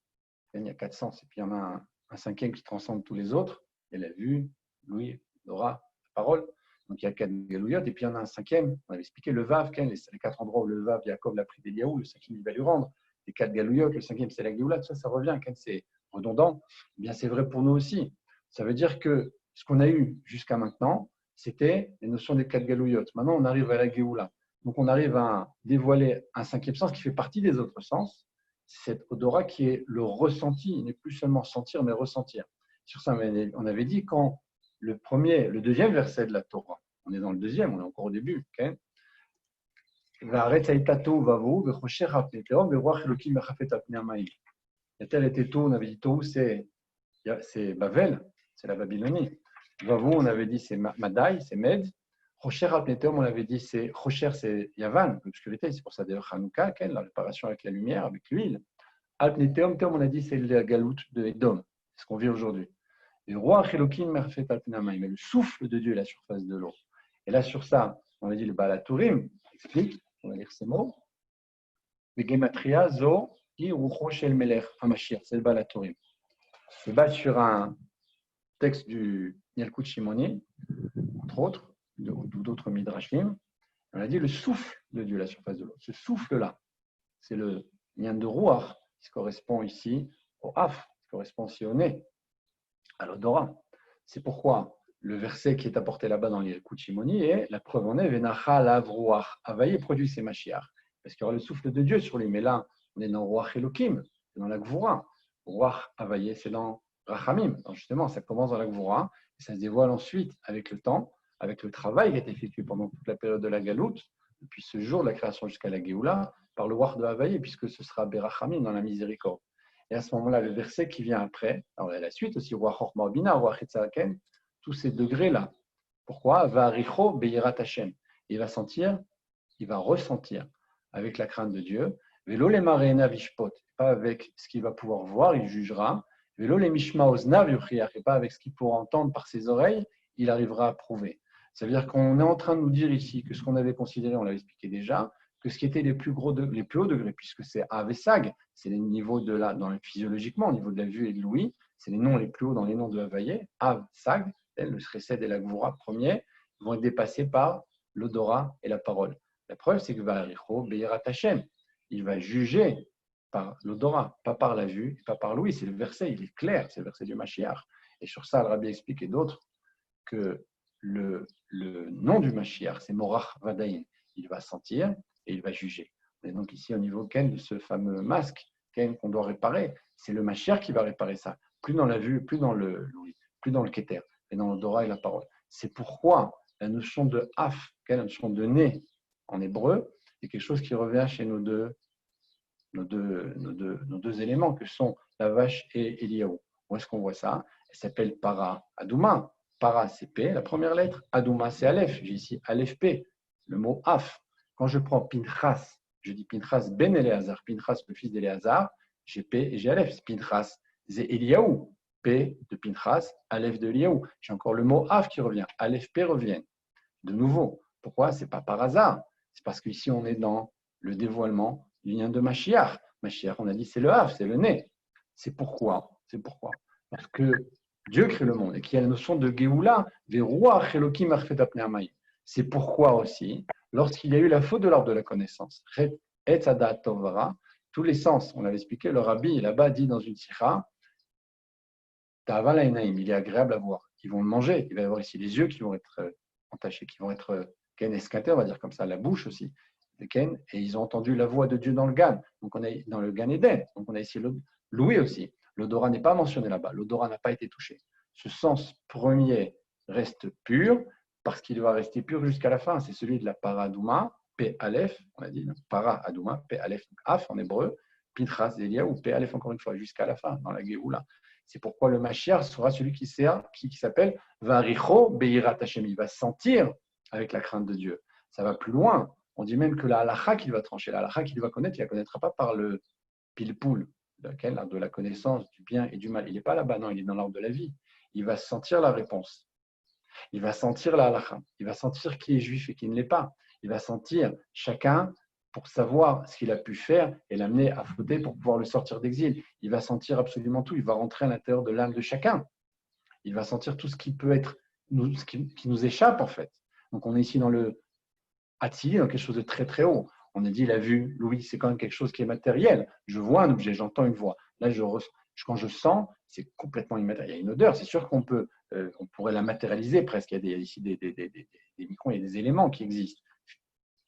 S1: Il y a 4 sens, et puis il y en a un cinquième qui transcende tous les autres. Il y a la vue, l'ouïe, l'aura, la parole. Donc il y a 4 galouillotes, et puis il y en a un cinquième, on avait expliqué le Vav, les 4 endroits où le Vav, Yaakov l'a pris d'Eliaou, le cinquième il va lui rendre. Les 4 galouillotes, le cinquième c'est la Géoula, ça revient, c'est redondant. Eh bien c'est vrai pour nous aussi. Ça veut dire que ce qu'on a eu jusqu'à maintenant, c'était les notions des 4 galouillotes. Maintenant on arrive à la Géoula. Donc on arrive à dévoiler un cinquième sens qui fait partie des autres sens. Cet odorat qui est le ressenti, il n'est plus seulement sentir, mais ressentir. Sur ça, on avait dit quand le deuxième verset de la Torah, on est dans le deuxième, on est encore au début, okay? Et tel était Tohu, on avait dit Tohu, c'est Bavel, c'est la Babylonie. Vavou, on avait dit c'est Madaï, c'est Med. Rocher Apneteum, on avait dit c'est Rocher, c'est Yavan, l'obscurité, c'est pour ça d'ailleurs Hanouka, la réparation avec la lumière, avec l'huile. Alpneteum, on a dit c'est la galoute de Edom, c'est ce qu'on vit aujourd'hui. Le roi Chelokim Merfet Alpnamaï, mais le souffle de Dieu est la surface de l'eau. Et là, sur ça, on a dit le Balatourim, explique, on va lire ces mots. Le Gematria, Zo, I Rucho Shel Melech, Hamashir, c'est le Balatourim. Se base sur un texte du Yalkut Shimoni, entre autres, ou d'autres Midrashim. On a dit le souffle de Dieu, la surface de l'eau. Ce souffle-là, c'est le lien de Ruach, qui correspond ici au Af, qui correspond aussi au nez, à l'odorat. C'est pourquoi le verset qui est apporté là-bas dans l'Yalkut Shimoni est la preuve en est Venacha lav Ruach. Avaye produit ses Mashiach. Parce qu'il y aura le souffle de Dieu sur lui. Mais là, on est dans Ruach Elokim, c'est dans la Gvura. Ruach Avaye, c'est dans Rachamim. Donc justement, ça commence dans la Gvura et ça se dévoile ensuite avec le temps, avec le travail qui a été effectué pendant toute la période de la Galoute, depuis ce jour de la création jusqu'à la Géoula, par le Ruach de Avaye, puisque ce sera Berachamim dans la miséricorde. Et à ce moment-là, le verset qui vient après, alors la suite aussi, Ruach Chorma Bina, Ruach Etzaken, tous ces degrés-là. Pourquoi Va'aricho Beyirat Hashem. Il va sentir, il va ressentir avec la crainte de Dieu. Velo le marena vishpot, pas avec ce qu'il va pouvoir voir, il jugera. Velo le mishma oznav yuchiach, et pas avec ce qu'il pourra entendre par ses oreilles, il arrivera à prouver. Ça veut dire qu'on est en train de nous dire ici que ce qu'on avait considéré, on l'avait expliqué déjà, que ce qui était les plus hauts degrés, puisque c'est Avesag, c'est les niveaux de physiologiquement, au niveau de la vue et de l'ouïe, c'est les noms les plus hauts dans les noms de Havaïe, Av, Sag, le Sresed et la Gvura premier, vont être dépassés par l'odorat et la parole. La preuve, c'est que Va'aricho Beyirat Hashem, il va juger par l'odorat, pas par la vue, pas par l'ouïe. C'est le verset, il est clair, c'est le verset du Mashiach. Et sur ça, le Rabbi explique et d'autres que le nom du Mashiach, c'est Morach Vadayin. Il va sentir et il va juger. Et donc ici, au niveau Ken, de ce fameux masque Ken qu'on doit réparer, c'est le Mashiach qui va réparer ça. Plus dans la vue, plus dans l'ouïe, plus dans le Keter, et dans l'odorat et la parole. C'est pourquoi la notion de Af, la notion de nez en hébreu, est quelque chose qui revient chez nos deux éléments, que sont la vache et Eliyahu. Où est-ce qu'on voit ça? Elle s'appelle Para Adouma. Para, c'est P, la première lettre. Adouma, c'est Aleph. J'ai ici Aleph P, le mot Af. Quand je prends Pinchas, je dis Pinchas ben Eleazar, Pinchas, le fils d'Eleazar, j'ai P et j'ai Aleph. Pinchas, c'est Eliyahu. P de Pinchas, Aleph de Eliyahu. J'ai encore le mot Af qui revient. Aleph P revient. De nouveau, pourquoi? Ce n'est pas par hasard. C'est parce qu'ici, on est dans le dévoilement du lien de Mashiach. Mashiach, on a dit, c'est le Hav, c'est le nez. C'est pourquoi? Parce que Dieu crée le monde et qu'il y a la notion de Géoula, c'est pourquoi aussi, lorsqu'il y a eu la faute de l'ordre de la connaissance, tous les sens, on l'avait expliqué, le rabbi là-bas dit dans une sikha, il est agréable à voir. Ils vont le manger. Il va y avoir ici les yeux qui vont être entachés, qui vont être escatés, on va dire comme ça, la bouche aussi. Et ils ont entendu la voix de Dieu dans le Gan, donc on est dans le Gan Eden, donc on a ici l'ouïe aussi. L'odorat n'est pas mentionné là-bas, l'odorat n'a pas été touché. Ce sens premier reste pur parce qu'il va rester pur jusqu'à la fin. C'est celui de la Paradouma, P Aleph, on a dit, Paradouma, P Aleph, Af en hébreu, Pinchas Elia ou P Aleph encore une fois jusqu'à la fin dans la Géoula. C'est pourquoi le Mashiach sera celui qui s'appelle Varicho Beyirat Hashem. Il va sentir avec la crainte de Dieu. Ça va plus loin. On dit même que la halakha qu'il va trancher, la halakha qu'il va connaître, il ne la connaîtra pas par le pilpoul, de la connaissance du bien et du mal. Il n'est pas là-bas, non, il est dans l'ordre de la vie. Il va sentir la réponse. Il va sentir la halakha. Il va sentir qui est juif et qui ne l'est pas. Il va sentir chacun pour savoir ce qu'il a pu faire et l'amener à fauter pour pouvoir le sortir d'exil. Il va sentir absolument tout. Il va rentrer à l'intérieur de l'âme de chacun. Il va sentir tout ce qui peut être, ce qui nous échappe en fait. Donc on est ici dans le Atzili, dans quelque chose de très très haut. On a dit la vue, l'ouïe, c'est quand même quelque chose qui est matériel. Je vois un objet, j'entends une voix. Là, quand je sens, c'est complètement immatériel. Il y a une odeur, c'est sûr qu'on pourrait la matérialiser presque. Il y a ici des microns, il y a des éléments qui existent.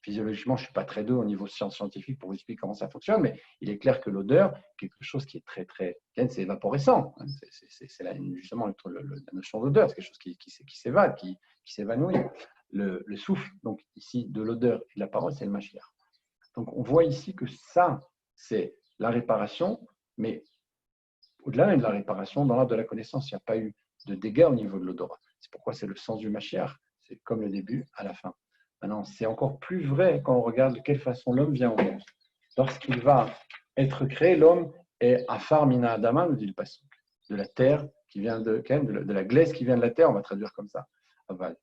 S1: Physiologiquement, je ne suis pas très doué au niveau scientifique pour vous expliquer comment ça fonctionne, mais il est clair que l'odeur, quelque chose qui est très, très, c'est évaporescent. C'est justement la notion d'odeur, c'est quelque chose qui s'évade, qui s'évanouit. Le souffle, donc ici, de l'odeur et de la parole, c'est le Mashiach. Donc, on voit ici que ça, c'est la réparation, mais au-delà même de la réparation, dans l'arbre de la connaissance, il n'y a pas eu de dégâts au niveau de l'odorat. C'est pourquoi c'est le sens du Mashiach, c'est comme le début à la fin. Maintenant, c'est encore plus vrai quand on regarde de quelle façon l'homme vient au monde. Lorsqu'il va être créé, l'homme est afar mina adama, nous dit le pasuk, de la terre qui vient de la glaise qui vient de la terre, on va traduire comme ça. Aval.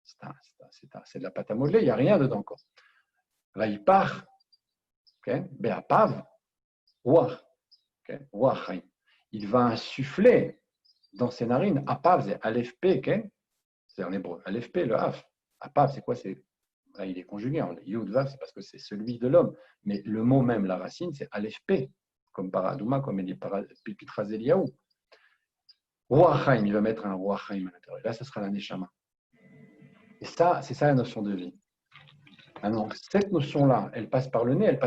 S1: C'est de la pâte à modeler, il n'y a rien dedans encore. Là, il part, be'apav, ruach, ruach. Il va insuffler dans ses narines, apav, c'est aleph p, c'est en hébreu, aleph p, le haf. Apav, c'est quoi? Là, il est conjugué, yud vav, c'est parce que c'est celui de l'homme. Mais le mot même, la racine, c'est aleph p, comme paradouma, comme il dit Pipitraz Eliyahu. Ruach, il va mettre un ruach à l'intérieur. Là, ce sera la neshama. Et ça, c'est ça la notion de vie. Alors, cette notion-là, elle passe par le nez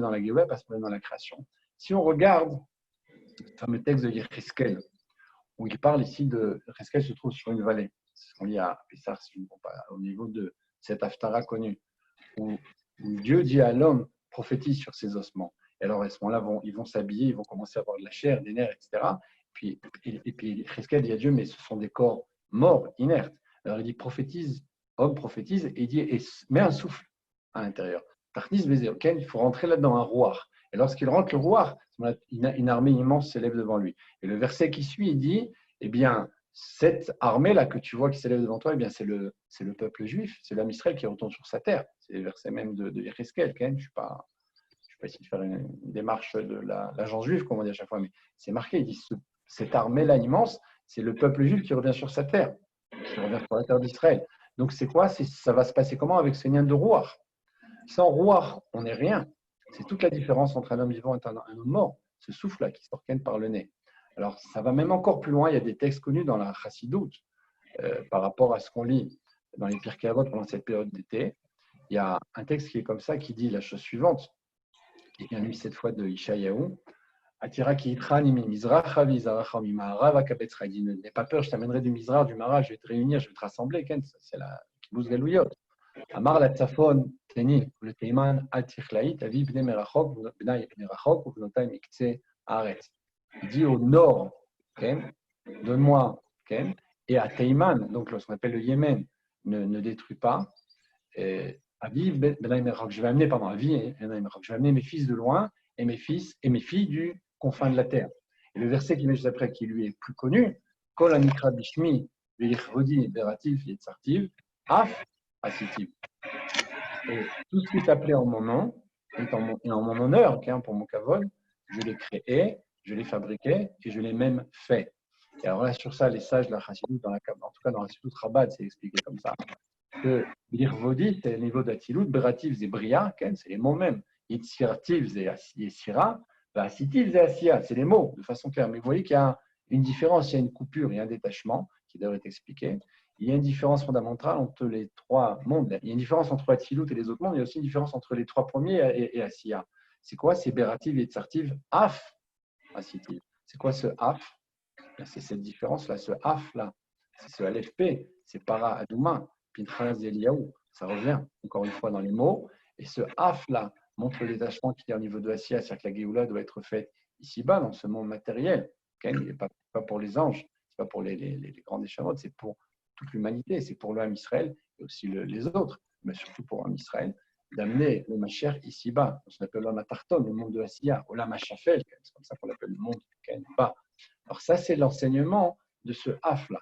S1: dans la Géoula, elle passe par le nez dans la création. Si on regarde le fameux texte de Yecheskel, où il parle ici de. Yecheskel se trouve sur une vallée. C'est ce qu'on lit à Pessar, si je ne me trompe pas, au niveau de cette Haftara connue, où Dieu dit à l'homme, prophétise sur ses ossements. Et alors, à ce moment-là, ils vont s'habiller, ils vont commencer à avoir de la chair, des nerfs, etc. Et puis Yecheskel dit à Dieu, mais ce sont des corps morts, inertes. Alors, il dit, prophétise, homme prophétise, et il dit, et mets un souffle à l'intérieur. Il faut rentrer là-dedans, un roi. Et lorsqu'il rentre, le roi, une armée immense s'élève devant lui. Et le verset qui suit, il dit, eh bien, cette armée-là que tu vois qui s'élève devant toi, eh bien, c'est le peuple juif, c'est l'homme Israël qui retourne sur sa terre. C'est le verset même de Yecheskel. Je ne suis pas ici de faire une démarche de l'agence juive, comme on dit à chaque fois, mais c'est marqué, il dit, cette armée-là immense, c'est le peuple juif qui revient sur sa terre, qui revient sur la terre d'Israël. Donc, c'est quoi? Ça va se passer comment avec ce lien de roi? Sans roi, on n'est rien. C'est toute la différence entre un homme vivant et un homme mort, ce souffle-là qui sort par le nez. Alors, ça va même encore plus loin. Il y a des textes connus dans la Chassidoute par rapport à ce qu'on lit dans les Pirkei Avot pendant cette période d'été. Il y a un texte qui est comme ça, qui dit la chose suivante, qui vient lui cette fois de Ishayahu. Atira ki itran mi mizracha vizaracha mi ma'arav akabetz chaydi. N'aie pas peur, je t'amènerai du Mizrach, du Mara, je vais te réunir, je vais te rassembler. C'est la kibbutz galouyot. Amar la tzafon teni le teiman al tichlaït avi bnei merachok bnei merachok ou bnotai mikce haaretz. Il dit au nord, donne-moi, et à Teiman, donc ce qu'on appelle le Yémen, ne détruis pas. Avi bnei merachok, je vais amener, je vais amener mes fils de loin et mes fils et mes filles du confin de la terre. Et le verset qui vient juste après, qui lui est plus connu, Kol anikra bishmi veichvodi berativ yetzartiv af asitiv. Et tout ce qui est appelé en mon nom et en mon honneur, pour mon kavod, je l'ai créé, je l'ai fabriqué et je l'ai même fait. Et alors là, sur ça, les sages de la Chassidut, en tout cas dans la Chassidut Rabat, c'est expliqué comme ça. Que l'irvodi, c'est le niveau d'Atilut, Berativ, c'est Bria, c'est les mots mêmes. Yitzirativ, c'est Yesira, Asitiv, c'est Asiya, c'est les mots, de façon claire. Mais vous voyez qu'il y a une différence, il y a une coupure, il y a un détachement qui devrait être expliqué. Il y a une différence fondamentale entre les trois mondes. Il y a une différence entre Atilut et les autres mondes. Il y a aussi une différence entre les trois premiers et Asiya. C'est quoi? C'est Berativ, Yetzartiv, Af, Asitiv. C'est quoi ce Af? C'est cette différence-là, ce Af-là. C'est ce LFP, c'est Para Adouma, Pinchas Eliyahu. Ça revient encore une fois dans les mots. Et ce Af-là montre le détachement qui est au niveau de Asiya, c'est-à-dire que la Géoula doit être faite ici-bas, dans ce monde matériel. Il n'est pas pour les anges, ce n'est pas pour les grands échamotes, c'est pour toute l'humanité, c'est pour l'homme Israël et aussi les autres, mais surtout pour l'homme Israël, d'amener le Mashiach ici-bas, ce qu'on appelle l'homme Atarton, le monde de Asiya, ou l'homme Hachafel, c'est comme ça qu'on l'appelle le monde bas. Alors ça, c'est l'enseignement de ce Haf-là.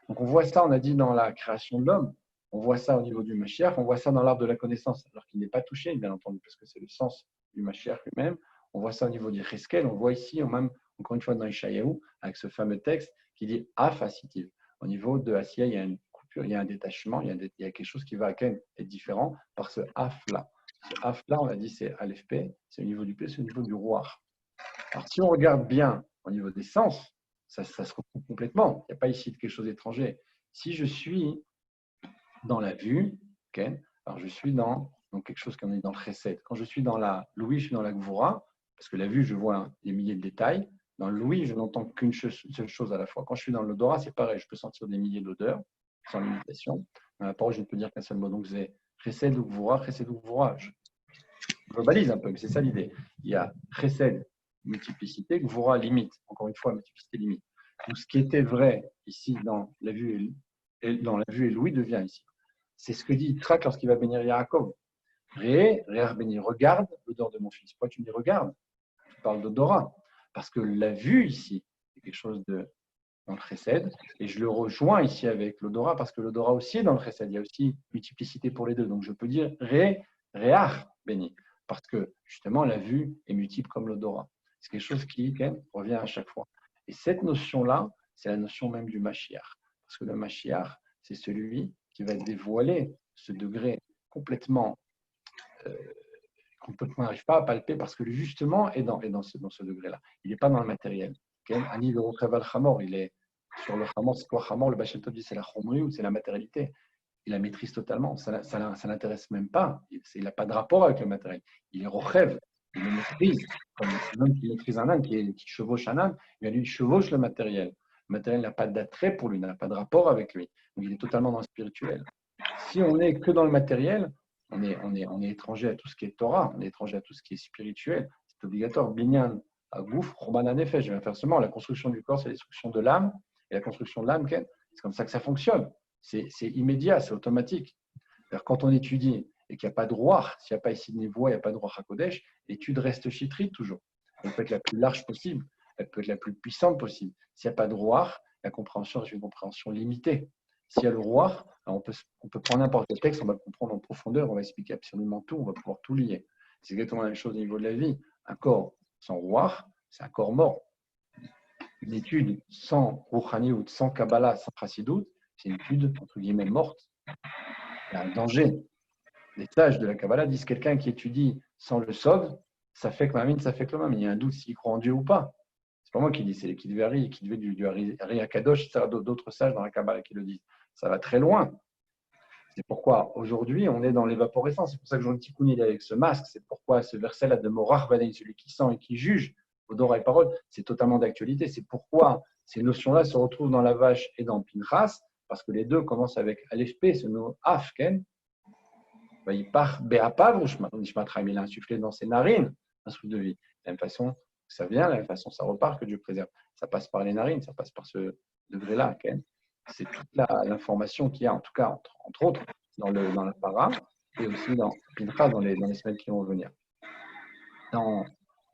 S1: Donc on voit ça, on a dit dans la création de l'homme, on voit ça au niveau du Mashiach, on voit ça dans l'arbre de la connaissance, alors qu'il n'est pas touché, bien entendu, parce que c'est le sens du Mashiach lui-même. On voit ça au niveau du Cheskel, on voit ici, même, encore une fois dans Ishayahu, avec ce fameux texte qui dit Haf Asitiv. Au niveau de Asiya, il y a une coupure, il y a un détachement, il y a quelque chose qui va être différent par ce Haf-là. Ce Haf-là, on l'a dit, c'est Aleph P, c'est au niveau du P, c'est au niveau du roi. Alors si on regarde bien au niveau des sens, ça se recoupe complètement. Il n'y a pas ici de quelque chose d'étranger. Si je suis dans la vue, alors je suis dans quelque chose qu'on est dans le chesed. Quand je suis dans la l'ouïe, je suis dans la gvura, parce que la vue, je vois des milliers de détails. Dans l'ouïe, je n'entends qu'une seule chose à la fois. Quand je suis dans l'odorat, c'est pareil, je peux sentir des milliers d'odeurs, sans limitation. Dans la parole, je ne peux dire qu'un seul mot. Donc, c'est chesed ou gvura, chesed ou gvura. Je globalise un peu, mais c'est ça l'idée. Il y a chesed, multiplicité, Gvura limite. Encore une fois, multiplicité limite. Donc, ce qui était vrai ici dans la vue et Louis devient ici. C'est ce que dit Yitzhak lorsqu'il va bénir Yaakov. Béni, regarde l'odeur de mon fils. Pourquoi tu me dis regarde? Tu parles d'odorat. Parce que la vue ici, c'est quelque chose dans le chesed. Et je le rejoins ici avec l'odorat, parce que l'odorat aussi est dans le chesed. Il y a aussi multiplicité pour les deux. Donc je peux dire réach béni. Parce que justement, la vue est multiple comme l'odorat. C'est quelque chose qui revient à chaque fois. Et cette notion-là, c'est la notion même du Mashiach. Parce que le Mashiach, c'est celui qui va dévoiler ce degré complètement qu'on n'arrive pas à palper parce que justement est dans ce degré-là. Il n'est pas dans le matériel. Ani le Rocheval Hamor, il est sur le Hamor. C'est quoi Hamor? Le Bachel Tov dit c'est la chomri ou c'est la matérialité. Il la maîtrise totalement. Ça ne l'intéresse même pas. Il n'a pas de rapport avec le matériel. Il est Rochev. Il le maîtrise. Comme un homme qui maîtrise un âne, qui chevauche un âne, mais lui, il chevauche le matériel. Le matériel n'a pas d'attrait pour lui, n'a pas de rapport avec lui. Donc il est totalement dans le spirituel. Si on n'est que dans le matériel, on est étranger à tout ce qui est Torah, on est étranger à tout ce qui est spirituel. C'est obligatoire. Binyan, Agouf, Roman Nefesh. Je vais faire seulement la construction du corps, c'est la destruction de l'âme. Et la construction de l'âme, c'est comme ça que ça fonctionne. C'est immédiat, c'est automatique. Alors, quand on étudie et qu'il n'y a pas de roi, s'il n'y a pas ici de Névoie, il n'y a pas de roi Hakodesh, l'étude reste chitrite toujours. Elle peut être la plus large possible, elle peut être la plus puissante possible. S'il n'y a pas de roi, la compréhension est une compréhension limitée. S'il y a le roi, on peut prendre n'importe quel texte, on va le comprendre en profondeur, on va expliquer absolument tout, on va pouvoir tout lier. C'est exactement la même chose au niveau de la vie. Un corps sans roi, c'est un corps mort. Une étude sans Rouhani ou sans Kabbalah, sans Chassidut, c'est une étude entre guillemets morte. Il y a un danger. Les sages de la Kabbalah disent quelqu'un qui étudie sans le Sod, ça fait que Mamine, ça fait que le Mamine. Il y a un doute s'il croit en Dieu ou pas. C'est pas moi qui dis, c'est les Kidveri, qui devait du Ari Akadosh, d'autres sages dans la Kabbalah qui le disent. Ça va très loin. C'est pourquoi aujourd'hui on est dans l'évaporescence. C'est pour ça que Jean Ticouni est avec ce masque. C'est pourquoi ce verset-là de Morach Vaden, celui qui sent et qui juge, Odora et parole, c'est totalement d'actualité. C'est pourquoi ces notions-là se retrouvent dans la vache et dans Pinchas, parce que les deux commencent avec Aleph P, ce nom Afken. Il part Béapav, il a insufflé dans ses narines un souffle de vie. De la même façon que ça vient, de la même façon ça repart, que Dieu préserve. Ça passe par les narines, ça passe par ce degré-là. C'est toute l'information qu'il y a, en tout cas, entre autres, dans la para et aussi dans Pinchas, dans les semaines qui vont venir. En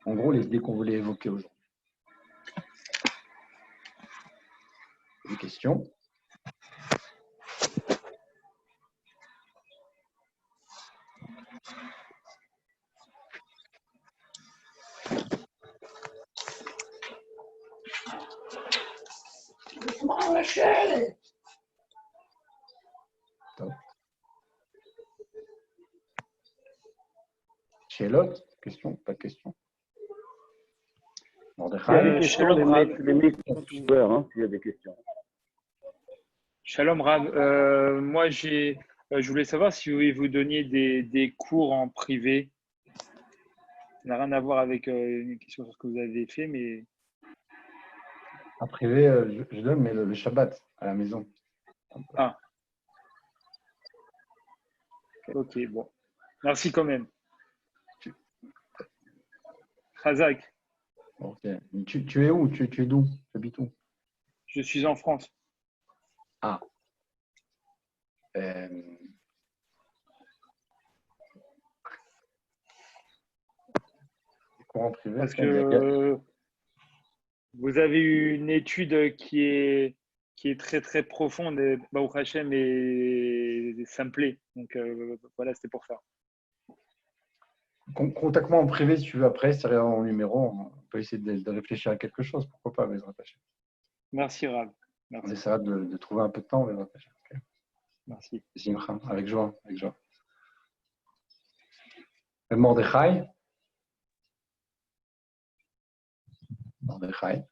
S1: gros, les idées qu'on voulait évoquer aujourd'hui. Des questions? Chélotte, question? Pas de question?
S2: Shalom Rav. Les micros sont ouverts, s'il y a des questions.
S3: Shalom Rav. Moi, je voulais savoir si vous donniez des cours en privé. Ça n'a rien à voir avec une question sur ce que vous avez fait, mais…
S1: En privé, je donne, mais le Shabbat à la maison.
S3: Ah. Ok, bon. Merci quand même. Khazak.
S1: Ok. Tu es où? Tu es d'où? Tu habites où?
S3: Je suis en France.
S1: Ah. Cours en privé.
S3: Parce que vous avez eu une étude qui est très très profonde et Baruch Hashem est simplée. Donc voilà, c'était pour ça.
S1: Contacte-moi en privé si tu veux après, c'est mon numéro. On peut essayer de réfléchir à quelque chose. Pourquoi pas, Bezrat Hashem.
S3: Merci Rav. Merci.
S1: On essaiera de trouver un peu de temps, Bezrat Hashem. Okay.
S3: Merci.
S1: Simcha, avec joie, avec joie. Mordechai. Mordechai.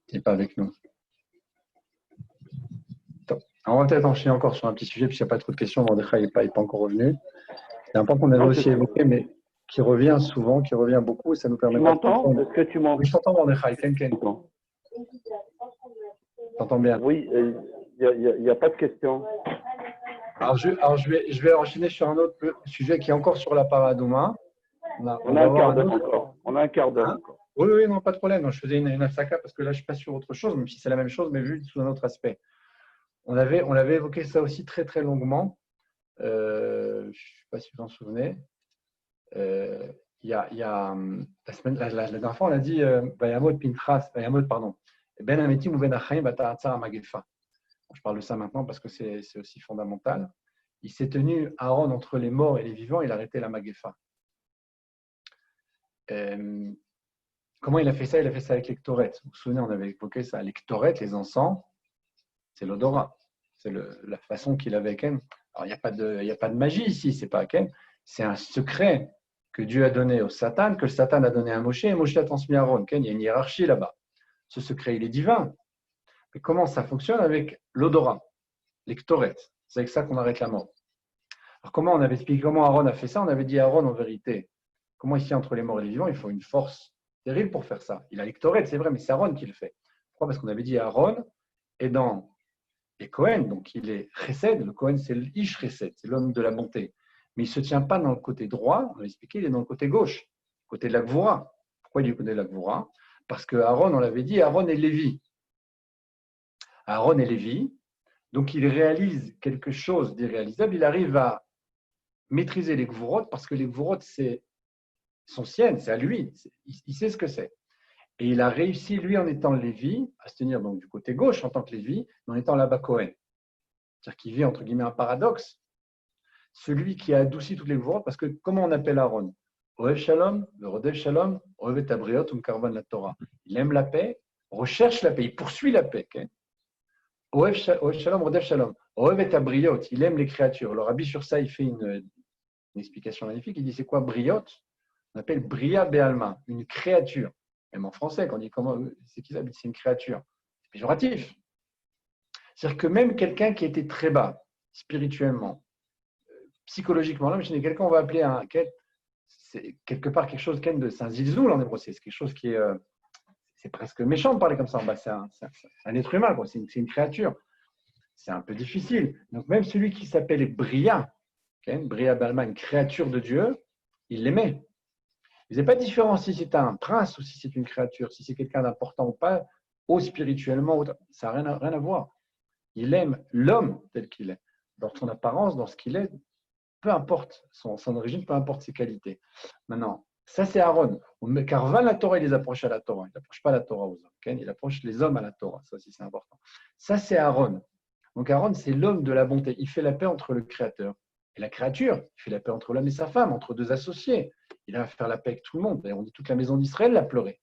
S1: Il n'est pas avec nous. On va peut-être enchaîner encore sur un petit sujet, puisqu'il n'y a pas trop de questions. Mordechai n'est pas encore revenu. C'est un point qu'on avait aussi évoqué, mais qui revient souvent, qui revient beaucoup, et ça nous permet
S2: de comprendre. Est-ce que tu m'entends?
S1: Oui, je t'entends, Mordechai. T'entends bien?
S2: Oui, il n'y a pas de questions.
S1: Alors je vais enchaîner sur un autre sujet qui est encore sur la Paradouma. On a
S2: On a un
S1: va
S2: quart
S1: voir
S2: d'heure
S1: autre.
S2: encore. On a un quart d'heure
S1: Hein?
S2: encore.
S1: Oui, oui, non, pas de problème. Non, je faisais une afsaka parce que là, je suis pas sur autre chose, même si c'est la même chose, mais vu sous un autre aspect. On avait évoqué ça aussi très, très longuement. Je ne sais pas si vous en souvenez. La dernière fois, on a dit Vayamot Pinchas, Vayamot, pardon, Ben Ametim ou Ben Achaim Bataratzar Magefa. Je parle de ça maintenant parce que c'est aussi fondamental. Il s'est tenu Aaron entre les morts et les vivants, il a arrêté la Magefa. Comment il a fait ça? Il a fait ça avec les Ktoret. Vous vous souvenez, on avait évoqué ça. Les Ktoret, les encens, c'est l'odorat. C'est la façon qu'il avait avec elle. Alors, il n'y a pas de magie ici, c'est pas Ken. C'est un secret que Dieu a donné au Satan, que le Satan a donné à Moshe, et Moshe l'a transmis à Aaron. Ken, il y a une hiérarchie là-bas. Ce secret, il est divin. Mais comment ça fonctionne avec l'odorat, les Ktoret? C'est avec ça qu'on arrête la mort. Alors, comment on avait expliqué comment Aaron a fait ça? On avait dit à Aaron, en vérité, comment ici, entre les morts et les vivants, il faut une force terrible pour faire ça. Il a les Ktoret, c'est vrai, mais c'est Aaron qui le fait. Pourquoi? Parce qu'on avait dit Aaron est dans les Cohen, donc il est Chesed. Le Cohen, c'est l'Ish Chesed, c'est l'homme de la bonté. Mais il ne se tient pas dans le côté droit, on a expliqué, il est dans le côté gauche, côté de la Gvoura. Pourquoi il est du côté de la Gvoura? Parce que Aaron, on l'avait dit, Aaron est Lévi. Aaron est Lévi, donc il réalise quelque chose d'irréalisable, il arrive à maîtriser les Gvourot, parce que les Gvourot, c'est son sienne, c'est à lui, il sait ce que c'est. Et il a réussi, lui, en étant Lévi, à se tenir donc du côté gauche en tant que Lévi, mais en étant là-bas Cohen. C'est-à-dire qu'il vit, entre guillemets, un paradoxe. Celui qui a adouci toutes les gouvernements, parce que comment on appelle Aaron? Oev Shalom, le Rodev Shalom, Oev et Tabriot, Karvan la Torah. Il aime la paix, recherche la paix, il poursuit la paix. Okay? Oev Shalom, Rodev Shalom, Oev et Tabriot, il aime les créatures. Le Rabbi sur ça, il fait une explication magnifique. Il dit c'est quoi Briot? On appelle Bria Bealma, une créature. Même en français, quand on dit comment, c'est qui ça? C'est une créature. C'est péjoratif. C'est-à-dire que même quelqu'un qui était très bas, spirituellement, psychologiquement, là, quelqu'un qu'on va appeler c'est quelque part quelque chose c'est un zilzoul en hébreu, c'est quelque chose qui est, c'est presque méchant de parler comme ça. C'est un être humain, quoi. C'est une créature. C'est un peu difficile. Donc même celui qui s'appelle Bria, Bria Balma, une créature de Dieu, il l'aimait. Il n'est pas différent si c'est un prince ou si c'est une créature, si c'est quelqu'un d'important ou pas, ou spirituellement, ça n'a rien à voir. Il aime l'homme tel qu'il est, dans son apparence, dans ce qu'il est, peu importe son origine, peu importe ses qualités. Maintenant, ça c'est Aaron. Car va la Torah, il les approche à la Torah. Il n'approche pas la Torah aux hommes. Okay? Il approche les hommes à la Torah. Ça aussi c'est important. Ça c'est Aaron. Donc Aaron, c'est l'homme de la bonté. Il fait la paix entre le Créateur et la créature. Il fait la paix entre l'homme et sa femme, entre deux associés. Il va faire la paix avec tout le monde. Et on dit toute la maison d'Israël l'a pleuré.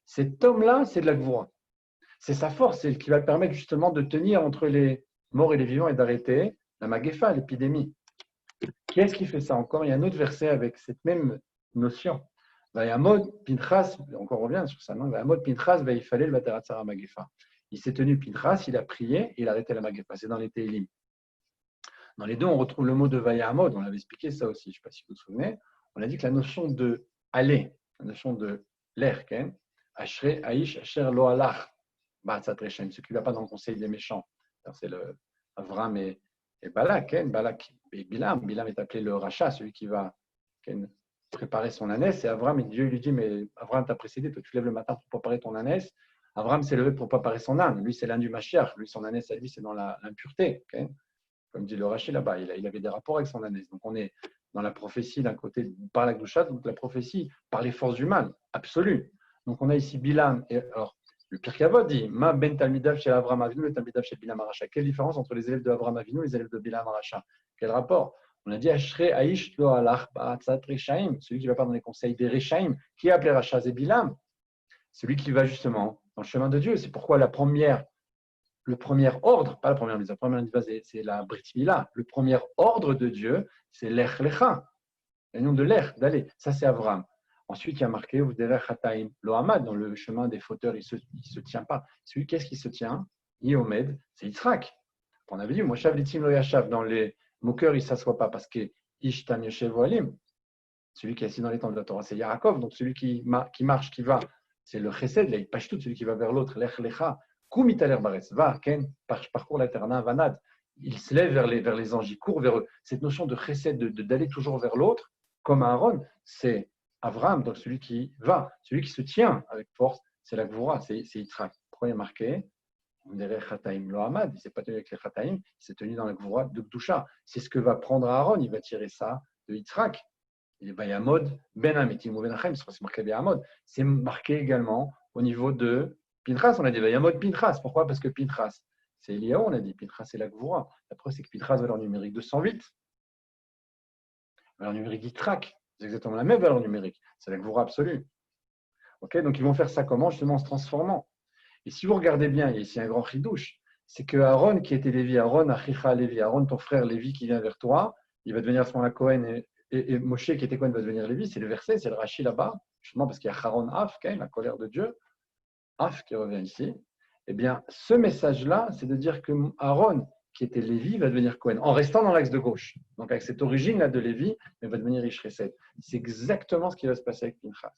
S1: Cet homme-là, c'est de la Gvoura. C'est sa force, c'est ce qui va le permettre justement de tenir entre les morts et les vivants et d'arrêter la Magefa, l'épidémie. Qui est-ce qui fait ça encore? Il y a un autre verset avec cette même notion. Vayamod Pinchas, encore on revient sur ça, non? Vayamod Pinchas, il fallait le Vataratzara Magefa. Il s'est tenu Pinchas, il a prié, il a arrêté la Magefa. C'est dans les Télim. Dans les deux, on retrouve le mot de Vayamod, on avait expliqué ça aussi, je ne sais pas si vous vous souvenez. On a dit que la notion de aller, la notion de l'air, Ashrei Aish Asher Lo Alach, ceux qui ne va pas dans le conseil des méchants. C'est Avram et Balak. Balak et Bilam. Bilam est appelé le rachat, celui qui va préparer son ânesse. Et Avram, Dieu lui dit, mais Avram t'a précédé, toi tu lèves le matin pour préparer ton ânesse. Avram s'est levé pour préparer son âne. Lui, c'est l'âne du Mashiach. Lui, son ânesse à lui, c'est dans l'impureté. Comme dit le rachat là-bas, il avait des rapports avec son ânesse. Donc on est dans la prophétie d'un côté par la Gdusha, donc la prophétie par les forces du mal, absolue. Donc on a ici Bilam. Et alors, le Pirkei Avot dit Ma ben talmidav chez Avram Avinu, le talmidav chez Bilam Aracha. Quelle différence entre les élèves de Avram Avinu et les élèves de Bilam Aracha? Quel rapport? On a dit Ashrei Aish Lo Alach Ba'atzat Rechaim, celui qui ne va pas dans les conseils des Rechaim. Qui est appelé Racha? C'est Bilam. Celui qui va justement dans le chemin de Dieu. C'est pourquoi le premier ordre, pas la première mise, la première mise, c'est la Brit Mila. Le premier ordre de Dieu, c'est l'Ech Lecha. Le nom de l'Ech, d'aller. Ça, c'est Avram. Ensuite, il y a marqué Lohamad, dans le chemin des fauteurs, il ne se tient pas. Celui, qu'est-ce qui se tient? Yomed, c'est Yitzhak. On avait dit, Moshav Litzim Lo Yashav, dans les moqueurs, il ne s'assoit pas parce que Ishtam Yoshev Oalim, celui qui est assis dans les temps de la Torah, c'est Yaakov. Donc celui qui marche, qui va, c'est le Chesed, il pâche tout, celui qui va vers l'autre, Lech Lecha, Kum Italer Baretz, va, Ken, parcours la terre, Vanad. Il se lève vers les anges, il court vers eux. Cette notion de Chesed, d'aller toujours vers l'autre, comme Aaron, c'est Abraham, donc celui qui va, celui qui se tient avec force, c'est la Gvura, c'est Yitzhak. Pourquoi il est marqué? On dirait Chataim lo Hamad, il ne s'est pas tenu avec les Chataim, il s'est tenu dans la Gvura de Gdusha. C'est ce que va prendre Aaron, il va tirer ça de Yitzhak. Il est Bayamod, Ben Amitim ou Ben Achem, c'est marqué Bayamod. C'est marqué également au niveau de Pinchas, on a dit Bayamod Pinchas. Pourquoi? Parce que Pinchas, c'est Eliyahu, on a dit Pinchas, c'est la Gvura. La preuve, c'est que Pinchas, valeur numérique 208. Valeur numérique Yitzhak, c'est exactement la même valeur numérique. C'est la Gvura absolue. Okay, donc ils vont faire ça comment? Justement en se transformant. Et si vous regardez bien, il y a ici un grand chidouche, c'est que Aaron qui était Lévi, Aaron, Achicha Lévi, Aaron, ton frère Lévi qui vient vers toi, il va devenir à ce moment-là Cohen et Moshe qui était Cohen va devenir Lévi. C'est le verset, c'est le Rashi là-bas, justement parce qu'il y a Haron Af, la colère de Dieu, Af qui revient ici. Eh bien, ce message-là, c'est de dire que Aaron qui était Lévi va devenir Cohen, en restant dans l'axe de gauche. Donc avec cette origine-là de Lévi, mais va devenir Ishresed. C'est exactement ce qui va se passer avec Pinchas.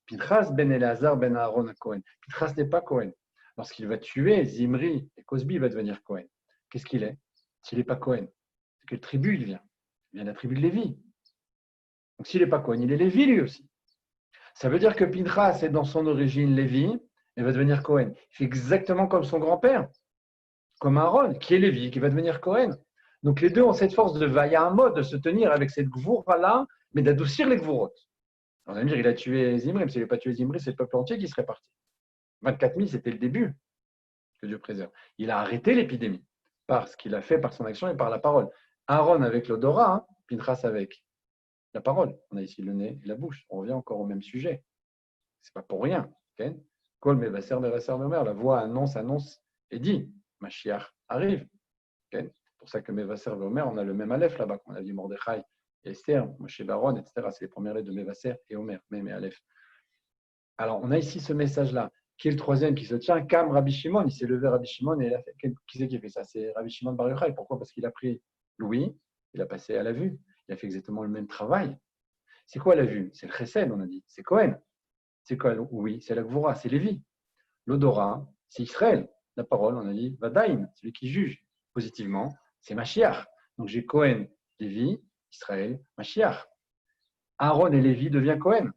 S1: Pinchas ben Eleazar ben Aaron à Cohen. Pinchas n'est pas Cohen. Lorsqu'il va tuer Zimri et Cosbi, il va devenir Cohen. Qu'est-ce qu'il est? S'il n'est pas Cohen, de quelle tribu il vient? Il vient de la tribu de Lévi. Donc s'il n'est pas Cohen, il est Lévi lui aussi. Ça veut dire que Pinchas est dans son origine Lévi et va devenir Cohen. Il fait exactement comme son grand-père, comme Aaron, qui est Lévi, qui va devenir Cohen. Donc les deux ont cette force de Vayamod, de se tenir avec cette Gvoura-là, mais d'adoucir les Gvourot. On va me dire, il a tué Zimri, mais s'il n'a pas tué Zimri, c'est le peuple entier qui serait parti. 24 000, c'était le début, que Dieu préserve. Il a arrêté l'épidémie par ce qu'il a fait, par son action et par la parole. Aaron avec l'odorat, Pinchas avec la parole. On a ici le nez et la bouche. On revient encore au même sujet. Ce n'est pas pour rien. Kol Mevaser Memer, la voix annonce et dit, Mashiach arrive. C'est pour ça que Mevaser Memer, on a le même aleph là-bas, qu'on a dit Mordechai. Esther, Moshe Baron, etc. C'est les premières lettres de Mevaser et Omer, Mem et Aleph. Alors, on a ici ce message-là, qui est le troisième qui se tient, Kam Rabbi Shimon. Il s'est levé Rabbi Shimon et il a fait. Qui c'est qui a fait ça? C'est Rabbi Shimon Bar Yochai. Pourquoi? Parce qu'il a pris l'ouïe, il a passé à la vue. Il a fait exactement le même travail. C'est quoi la vue? C'est le Chesed, on a dit. C'est Cohen. C'est quoi? Oui, c'est la Gvura, c'est Lévi. L'odorat, c'est Israël. La parole, on a dit Vadaim, celui qui juge positivement, c'est Mashiach. Donc j'ai Cohen, Lévi, Israël, Mashiach. Aaron et Lévi devient Cohen.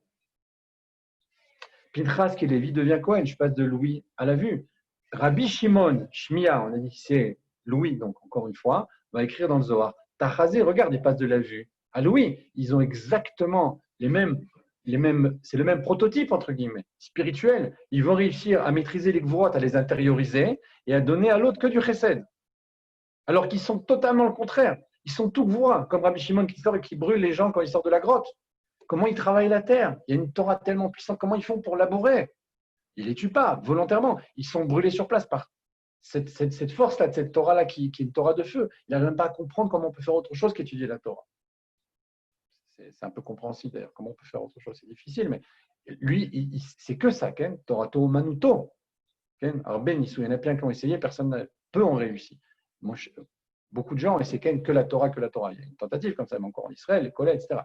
S1: Pinchas qui est Lévi devient Cohen. Je passe de Louis à la vue. Rabbi Shimon, Shmia, on a dit que c'est Louis, donc encore une fois, va écrire dans le Zohar. Tachazé, regarde, il passe de la vue à Louis. Ils ont exactement c'est le même prototype, entre guillemets, spirituel. Ils vont réussir à maîtriser les gvurot, à les intérioriser et à donner à l'autre que du chesed. Alors qu'ils sont totalement le contraire. Ils sont tout gvura, comme Rabbi Shimon qui sort et qui brûle les gens quand ils sortent de la grotte. Comment ils travaillent la terre? Il y a une Torah tellement puissante. Comment ils font pour labourer? Ils ne les tuent pas volontairement. Ils sont brûlés sur place par cette force-là, de cette Torah-là qui est une Torah de feu. Il n'arrive même pas à comprendre comment on peut faire autre chose qu'étudier la Torah. C'est un peu compréhensible d'ailleurs. Comment on peut faire autre chose? C'est difficile, mais lui, c'est que ça. Torato Manuto. Alors, Ben Issou, il y en a plein qui ont essayé, peu ont réussi. Moi, beaucoup de gens ont essayé que la Torah. Il y a une tentative comme ça, mais encore en Israël, les collègues, etc.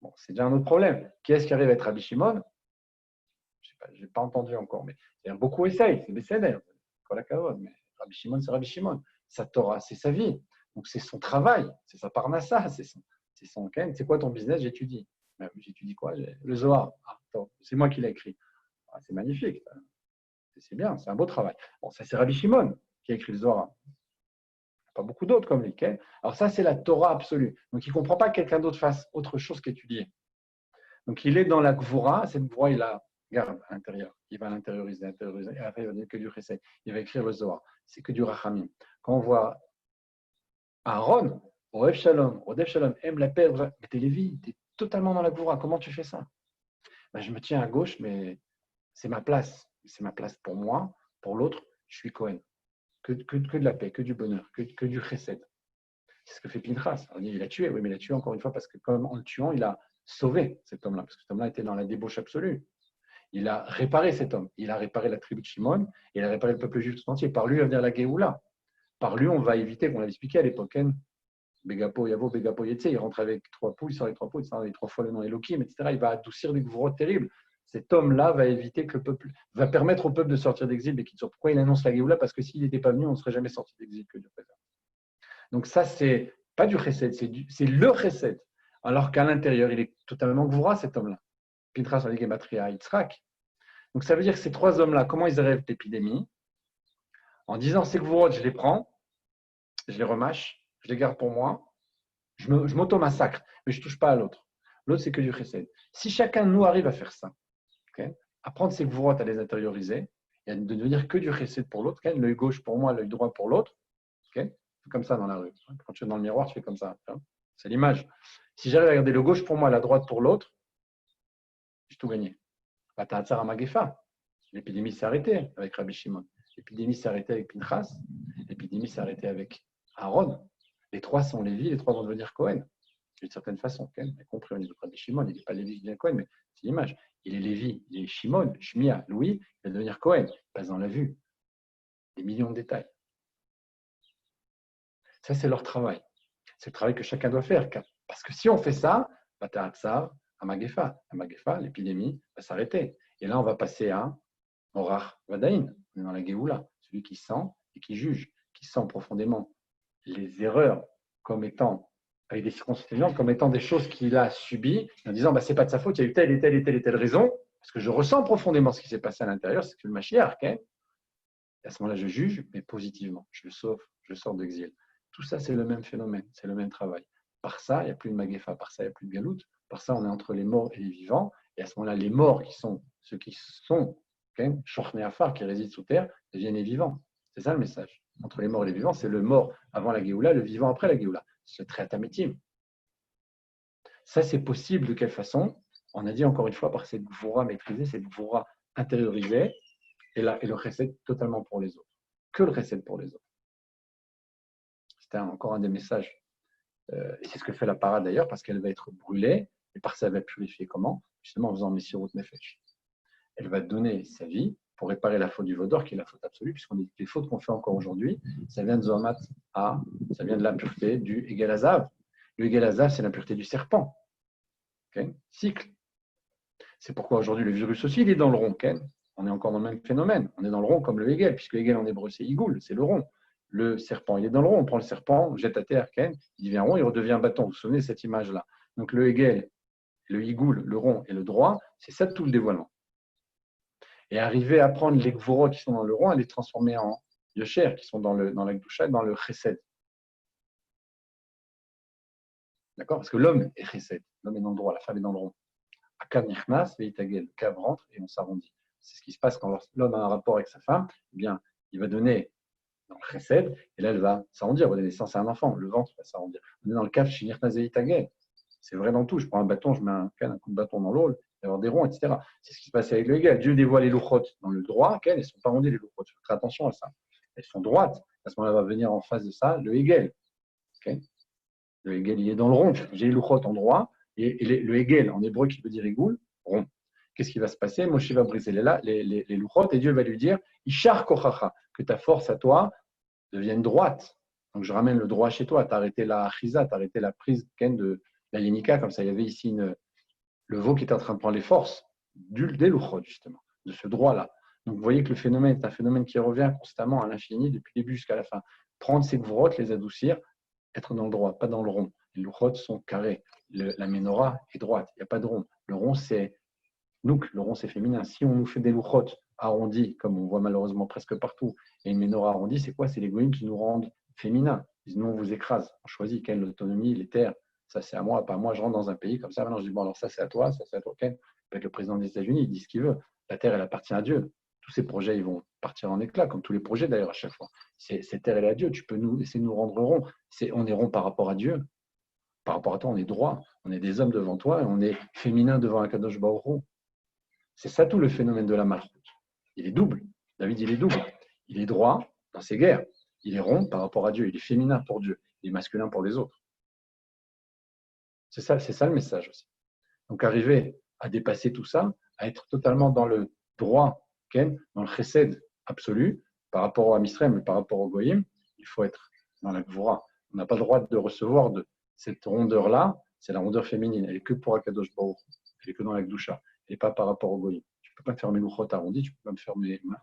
S1: Bon, c'est déjà un autre problème. Qui est-ce qui arrive à être Rabbi Shimon? Je n'ai pas entendu encore, mais beaucoup essayent. C'est Besséder, mais Rabbi Shimon, c'est Rabbi Shimon. Sa Torah, c'est sa vie. Donc, c'est son travail, c'est sa parnassa, c'est quoi ton business? J'étudie. J'étudie quoi? Le Zohar. C'est moi qui l'ai écrit. C'est magnifique. C'est bien, c'est un beau travail. Bon, ça, c'est Rabbi Shimon qui a écrit le Zohar. Pas beaucoup d'autres comme lui. Alors ça, c'est la Torah absolue. Donc, il ne comprend pas que quelqu'un d'autre fasse autre chose qu'étudier. Donc, il est dans la Gvura. Cette Gvura, il la garde à l'intérieur. Il va l'intérioriser. Et après, il va dire que du Chesed. Il va écrire le Zohar. C'est que du Rachamim. Quand on voit Aaron, Rodef Shalom aime la perdre. Mais t'es Lévi, t'es totalement dans la Gvura. Comment tu fais ça? Je me tiens à gauche, mais c'est ma place. C'est ma place pour moi. Pour l'autre, je suis Cohen. Que de la paix, que du bonheur, que du chesed. C'est ce que fait Pinchas. Il l'a tué, oui, mais il l'a tué encore une fois parce que comme en le tuant, il a sauvé cet homme-là, parce que cet homme-là était dans la débauche absolue. Il a réparé cet homme. Il a réparé la tribu de Shimon, et il a réparé le peuple juif tout entier. Par lui, va venir la Géoula. Par lui, on va éviter, qu'on l'avait expliqué à l'époque, Begapo, Yavo, Begapo, Yetse, il rentre avec 3 poules, il sort avec 3 poules, il sort avec 3 fois le nom Elohim, etc. Il va adoucir des gouvernements terribles. Cet homme-là va éviter que le peuple, va permettre au peuple de sortir d'exil. Mais pourquoi il annonce la Géoula? Parce que s'il n'était pas venu, on ne serait jamais sorti d'exil que Dieu préserve. Donc ça, c'est pas du chesed, c'est le chesed. alors qu'à l'intérieur, il est totalement Gvura, cet homme-là. Pinchas avec Gematria Yitzhak. Donc ça veut dire que ces trois hommes-là, comment ils arrivent l'épidémie? En disant ces Gvurot, je les prends, je les remâche, je les garde pour moi, je m'auto-massacre, mais je ne touche pas à l'autre. L'autre, c'est que du chesed. Si chacun de nous arrive à faire ça, okay, à prendre ses Gvurot, à les intérioriser, et à ne devenir que du chesed pour l'autre, okay, l'œil gauche pour moi, l'œil droit pour l'autre, okay, comme ça dans la rue. Quand tu es dans le miroir, tu fais comme ça. C'est l'image. Si j'arrive à garder le gauche pour moi, la droite pour l'autre, j'ai tout gagné. Bata'atzar Amagefa. L'épidémie s'est arrêtée avec Rabbi Shimon. L'épidémie s'est arrêtée avec Pinchas. L'épidémie s'est arrêtée avec Aaron. Les trois sont Lévi, les trois vont devenir Cohen. D'une certaine façon. Vous avez compris au niveau de Rabbi Shimon, il n'est pas Lévi qui devient Cohen, mais c'est l'image. Il est Lévi, il est Shimon, Shmia, Louis, il va devenir Cohen. Il passe dans la vue. Des millions de détails. Ça, c'est leur travail. C'est le travail que chacun doit faire. Parce que si on fait ça, Bata'atzar Amagefa. Amagefa, l'épidémie va s'arrêter. Et là, on va passer à Orach Vadaïn, on est dans la Géoula, celui qui sent et qui juge, qui sent profondément les erreurs comme étant, avec des circonstances comme étant des choses qu'il a subies, en disant bah, c'est pas de sa faute, il y a eu telle et telle et telle et telle raison, parce que je ressens profondément ce qui s'est passé à l'intérieur, c'est que le Mashiach, hein, et à ce moment-là, je juge, mais positivement, je le sauve, je sors d'exil. Tout ça, c'est le même phénomène, c'est le même travail. Par ça, il n'y a plus de Magefa, par ça, il n'y a plus de Galout, par ça, on est entre les morts et les vivants, et à ce moment-là, les morts qui sont ceux qui sont Shorné Afar, qui résident sous terre, deviennent les vivants. C'est ça le message. Entre les morts et les vivants, c'est le mort avant la Géoula, le vivant après la Géoula. C'est le Triatamétim. Ça, c'est possible de quelle façon? On a dit encore une fois par cette Gvura maîtrisée, cette Gvura intériorisée, et le Chesed totalement pour les autres. Que le Chesed pour les autres. C'était encore un des messages. Et c'est ce que fait la parade d'ailleurs, parce qu'elle va être brûlée, et par ça, elle va purifier comment? Justement en faisant Messirut Nefesh. Elle va donner sa vie pour réparer la faute du Vaudor, qui est la faute absolue, puisqu'on dit que les fautes qu'on fait encore aujourd'hui, ça vient de Zohamat à, ça vient de la pureté du Egel Hazav. Le Egel Hazav, c'est la pureté du serpent. Okay? Cycle. C'est pourquoi aujourd'hui le virus aussi, il est dans le rond. Okay? On est encore dans le même phénomène. On est dans le rond comme le Egel, puisque Egel en hébreu, c'est Igoul, c'est le rond. Le serpent, il est dans le rond. On prend le serpent, on jette à terre, okay? Il devient rond, il redevient un bâton. Vous vous souvenez de cette image-là? Donc le Egel, le Igoul, le rond et le droit, c'est ça tout le dévoilement. Et arriver à prendre les gvorot qui sont dans le rond, à les transformer en yosher, qui sont dans la gdusha, dans le chesed. D'accord? Parce que l'homme est chesed, l'homme est dans le droit, la femme est dans le rond. Akav nichnas, veitagel, le cave rentre et on s'arrondit. C'est ce qui se passe quand l'homme a un rapport avec sa femme, eh bien, il va donner dans le chesed, et là, elle va s'arrondir, va donner naissance à un enfant, le ventre va s'arrondir. On est dans le cave shinirnas veitagel. C'est vrai dans tout. Je prends un bâton, je mets un coup de bâton dans l'eau, il va y avoir des ronds, etc. C'est ce qui se passe avec le Hegel. Dieu dévoile les louchot dans le droit, elles ne sont pas rondes les louchot. Il faut faire attention à ça. Elles sont droites. À ce moment-là, va venir en face de ça le Hegel. Le Hegel, il est dans le rond. J'ai les louchot en droit et le Hegel en hébreu qui veut dire égoul, rond. Qu'est-ce qui va se passer? Moshe va briser les louchot et Dieu va lui dire Ishar kochacha, que ta force à toi devienne droite. Donc je ramène le droit chez toi. Tu as arrêté la chiza, tu as arrêté la prise de la linika, comme ça, il y avait ici le veau qui était en train de prendre les forces des louchot, justement, de ce droit-là. Donc, vous voyez que le phénomène est un phénomène qui revient constamment à l'infini, depuis le début jusqu'à la fin. Prendre ces gvrot, les adoucir, être dans le droit, pas dans le rond. Les louchot sont carrés. La menorah est droite, il n'y a pas de rond. Le rond, c'est nouk, le rond, c'est féminin. Si on nous fait des louchot arrondis, comme on voit malheureusement presque partout, et une menorah arrondie, c'est quoi? C'est les goïms qui nous rendent féminins. Ils disent, nous, on vous écrase. On choisit quelle autonomie, les terres. Ça, c'est à moi, pas à moi. Je rentre dans un pays comme ça. Maintenant, je dis, bon, alors ça, c'est à toi, ça, c'est à toi. Okay. Peut-être le président des États-Unis, il dit ce qu'il veut. La terre, elle appartient à Dieu. Tous ces projets, ils vont partir en éclats, comme tous les projets d'ailleurs, à chaque fois. Cette terre, elle est à Dieu. Tu peux essayer de nous rendre rond. On est rond par rapport à Dieu. Par rapport à toi, on est droit. On est des hommes devant toi et on est féminin devant un Kadosh Baruch Hu. C'est ça tout le phénomène de la malchoute. Il est double. David, il est double. Il est droit dans ses guerres. Il est rond par rapport à Dieu. Il est féminin pour Dieu. Il est masculin pour les autres. C'est ça le message aussi. Donc, arriver à dépasser tout ça, à être totalement dans le droit, dans le chesed absolu, par rapport à Misrem et par rapport au Goïm, il faut être dans la Gvura. On n'a pas le droit de recevoir de cette rondeur-là, c'est la rondeur féminine. Elle est que pour Akadosh Baruch. Elle est que dans la Gdusha. Elle n'est pas par rapport au Goïm. Tu ne peux pas me faire mes louchot arrondis, tu ne peux pas me faire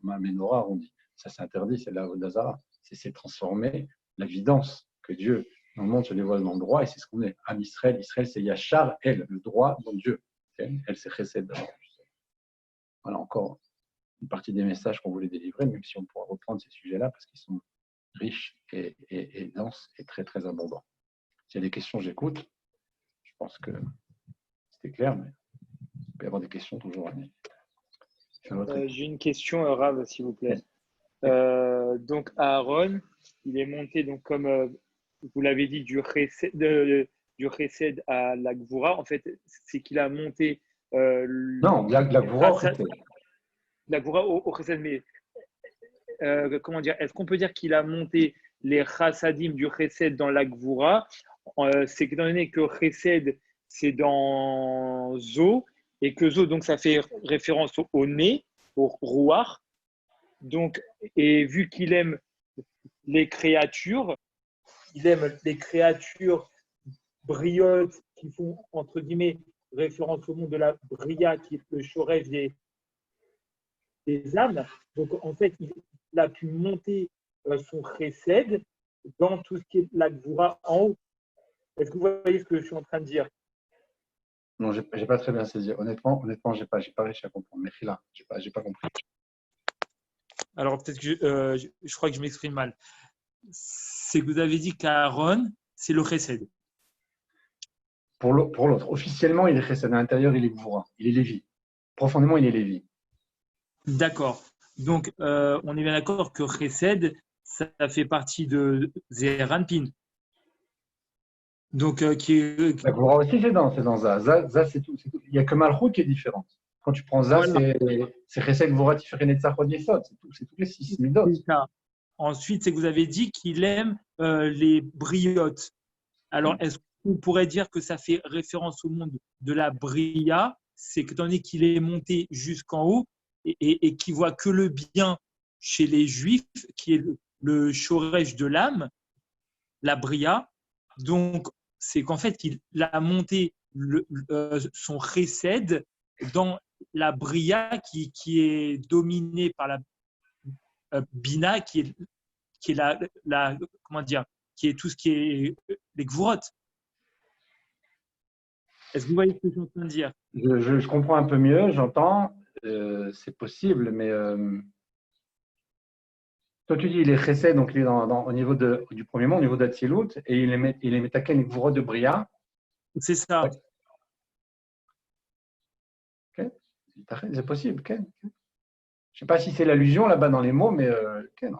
S1: ma menorah arrondie. Ça, c'est interdit, c'est la Vodazara. C'est transformer l'évidence que Dieu Dans le monde se dévoile dans le droit et c'est ce qu'on est. Am Israël, Israël c'est Yachar, elle, le droit dans Dieu. Okay, elle c'est Chesed d'abord. Voilà encore une partie des messages qu'on voulait délivrer, même si on pourra reprendre ces sujets-là parce qu'ils sont riches et denses et très très abondants. S'il y a des questions, j'écoute. Je pense que c'était clair, mais il peut y avoir des questions toujours.
S3: J'ai une question, Rav, s'il vous plaît. Donc, Aaron, il est monté, donc, comme vous l'avez dit, du Chesed à la Gvura. En fait, c'est qu'il a monté.
S1: Non, la Gvura au Chesed.
S3: La Gvura au Chesed, mais comment dire, est-ce qu'on peut dire qu'il a monté les Chassadim du Chesed dans la Gvura? C'est étant donné que Chesed, c'est dans Zo, et que Zo, donc ça fait référence au nez, au Rouar. Donc, et vu qu'il aime les créatures, il aime les créatures briotes qui font, entre guillemets, référence au monde de la Bria, qui est le Shoresh des âmes. Donc, en fait, il a pu monter son Chesed dans tout ce qui est la Gvura en haut. Est-ce que vous voyez ce que je suis en train de dire?
S1: Non, je n'ai pas très bien saisi. Honnêtement, je n'ai pas réussi à comprendre. Mais là, je n'ai pas compris.
S4: Alors, peut-être que je crois que je m'exprime mal. C'est que vous avez dit qu'Aaron, c'est le Chesed.
S1: Pour l'autre, officiellement, il est Chesed. À l'intérieur, il est Gvura. Il est Lévi. Profondément, il est Lévi.
S4: D'accord. Donc, on est bien d'accord que Chesed, ça fait partie de Zeranpin. Donc,
S1: La Gvura aussi, c'est dans Za. Za, c'est tout. Il n'y a que Malchut qui est différente. Quand tu prends Za,
S4: voilà.
S1: c'est Chesed, Gvura, Tiferet, Netzach, Hod, Yesod. C'est tous les 6 midot.
S4: C'est ça. Ensuite, c'est que vous avez dit qu'il aime les briotes. Alors, est-ce qu'on pourrait dire que ça fait référence au monde de la Bria? C'est qu'étant donné qu'il est monté jusqu'en haut et qu'il voit que le bien chez les Juifs, qui est le Shoresh de l'âme, la Bria. Donc, c'est qu'en fait, il a monté son Chesed dans la Bria qui est dominée par la Bina, qui est comment dire, qui est tout ce qui est les Gvurot. Est-ce que vous voyez ce que je suis en train de dire?
S1: Je comprends un peu mieux, j'entends. C'est possible, mais toi, tu dis il est Chesed, donc il est au niveau du premier monde, au niveau d'Atsilut, et il est Metaken et Gvurot de Bria.
S4: C'est ça.
S1: Okay. C'est possible. Okay. Je ne sais pas si c'est l'allusion là-bas dans les mots, mais non,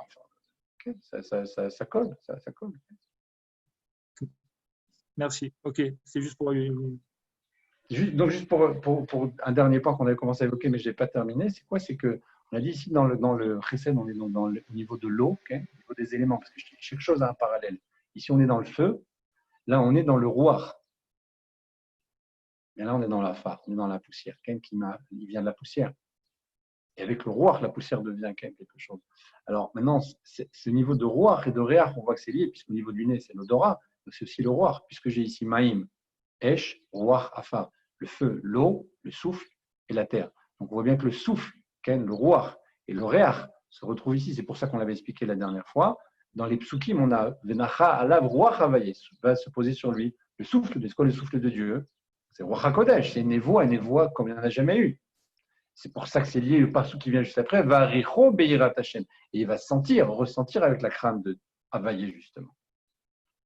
S1: okay. Ça colle. Ça colle.
S4: Merci. Ok, c'est juste pour.
S1: Donc, juste pour un dernier point qu'on avait commencé à évoquer, mais je n'ai pas terminé, c'est quoi? C'est qu'on a dit ici dans le Chesed, on est dans le niveau de l'eau, okay, au niveau des éléments, parce que chaque chose a un parallèle. Ici, on est dans le feu, là, on est dans le Ruach. Et là, on est dans la phare, on est dans la poussière. Il vient de la poussière. Et avec le Ruach, la poussière devient quelque chose. Alors maintenant, ce niveau de Ruach et de Réach, on voit que c'est lié, puisqu'au niveau du nez, c'est l'odorat, donc c'est aussi le Ruach, puisque j'ai ici Maïm, Esh, Ruach, Afar. Le feu, l'eau, le souffle et la terre. Donc on voit bien que le souffle, le Ruach et le Réach se retrouvent ici. C'est pour ça qu'on l'avait expliqué la dernière fois. Dans les psukim, on a Venacha, Alav, Ruach, Havaye, va se poser sur lui. Le souffle, c'est quoi le souffle de Dieu? C'est Ruach HaKodesh, c'est une névoie comme il n'y en a jamais eu. C'est pour ça que c'est lié le parsou qui vient juste après, Varicho Beirat Hashem. Et il va ressentir avec la crainte de Havaye, justement.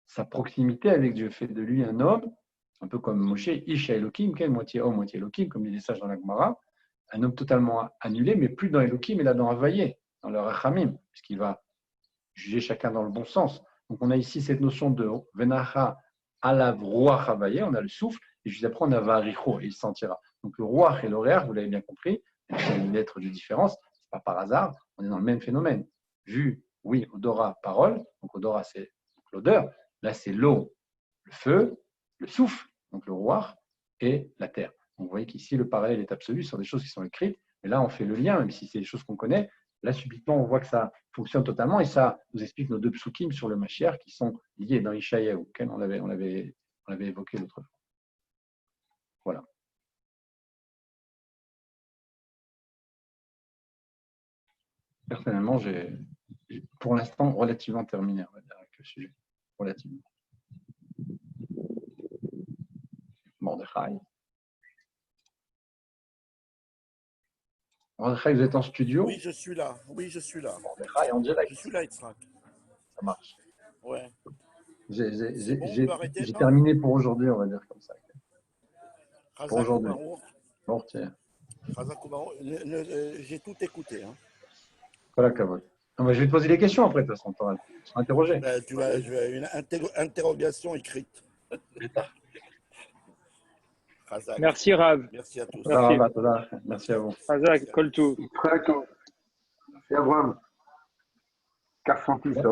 S1: Sa proximité avec Dieu fait de lui un homme, un peu comme Moshe, Isha Elohim, moitié homme, moitié Elohim, comme dit les sages dans la Gemara, un homme totalement annulé, mais plus dans Elohim, mais là dans Havaye, dans le Rachamim, puisqu'il va juger chacun dans le bon sens. Donc on a ici cette notion de Venacha Alav Ruach Havaye, on a le souffle, et juste après on a Varicho, et il sentira. Donc le Ruach et l'Oréach, vous l'avez bien compris, il y a une lettre de différence, ce n'est pas par hasard, on est dans le même phénomène. Vu, oui, odorat, parole, donc odorat c'est l'odeur, là c'est l'eau, le feu, le souffle, donc le Ruach, et la terre. Donc vous voyez qu'ici le parallèle est absolu sur des choses qui sont écrites, mais là on fait le lien, même si c'est des choses qu'on connaît, là subitement on voit que ça fonctionne totalement, et ça nous explique nos deux psukim sur le Mashiach qui sont liés dans Ishaïaou, auquel on l'avait évoqué l'autre fois. Voilà. Personnellement, j'ai pour l'instant relativement terminé, on va dire, avec le sujet. Relativement. Mordechai. Mordechai, vous êtes en studio?
S5: Oui, je suis là. Oui, je suis là.
S1: Mordechai, en direct.
S5: Je suis là, Yitzhak.
S1: Ça marche.
S5: Ouais.
S1: J'ai
S5: C'est bon, on peut arrêter, non?
S1: terminé pour aujourd'hui, on va dire comme ça. Pour
S5: Chazak
S1: aujourd'hui.
S5: Oumarou.
S1: Bon, tiens.
S5: Chazak Oumarou. J'ai tout écouté. Hein.
S1: Voilà, Kavod. Non, mais je vais te poser des questions après, de toute façon. Tu seras interrogé.
S5: Ben, tu vas une interrogation écrite. Chazak.
S3: Merci, Rav.
S5: Merci à tous.
S3: Merci.
S1: Merci à vous.
S3: Chazak, Koltou.
S2: Très bien. C'est Abraham. Carsantis, ça va?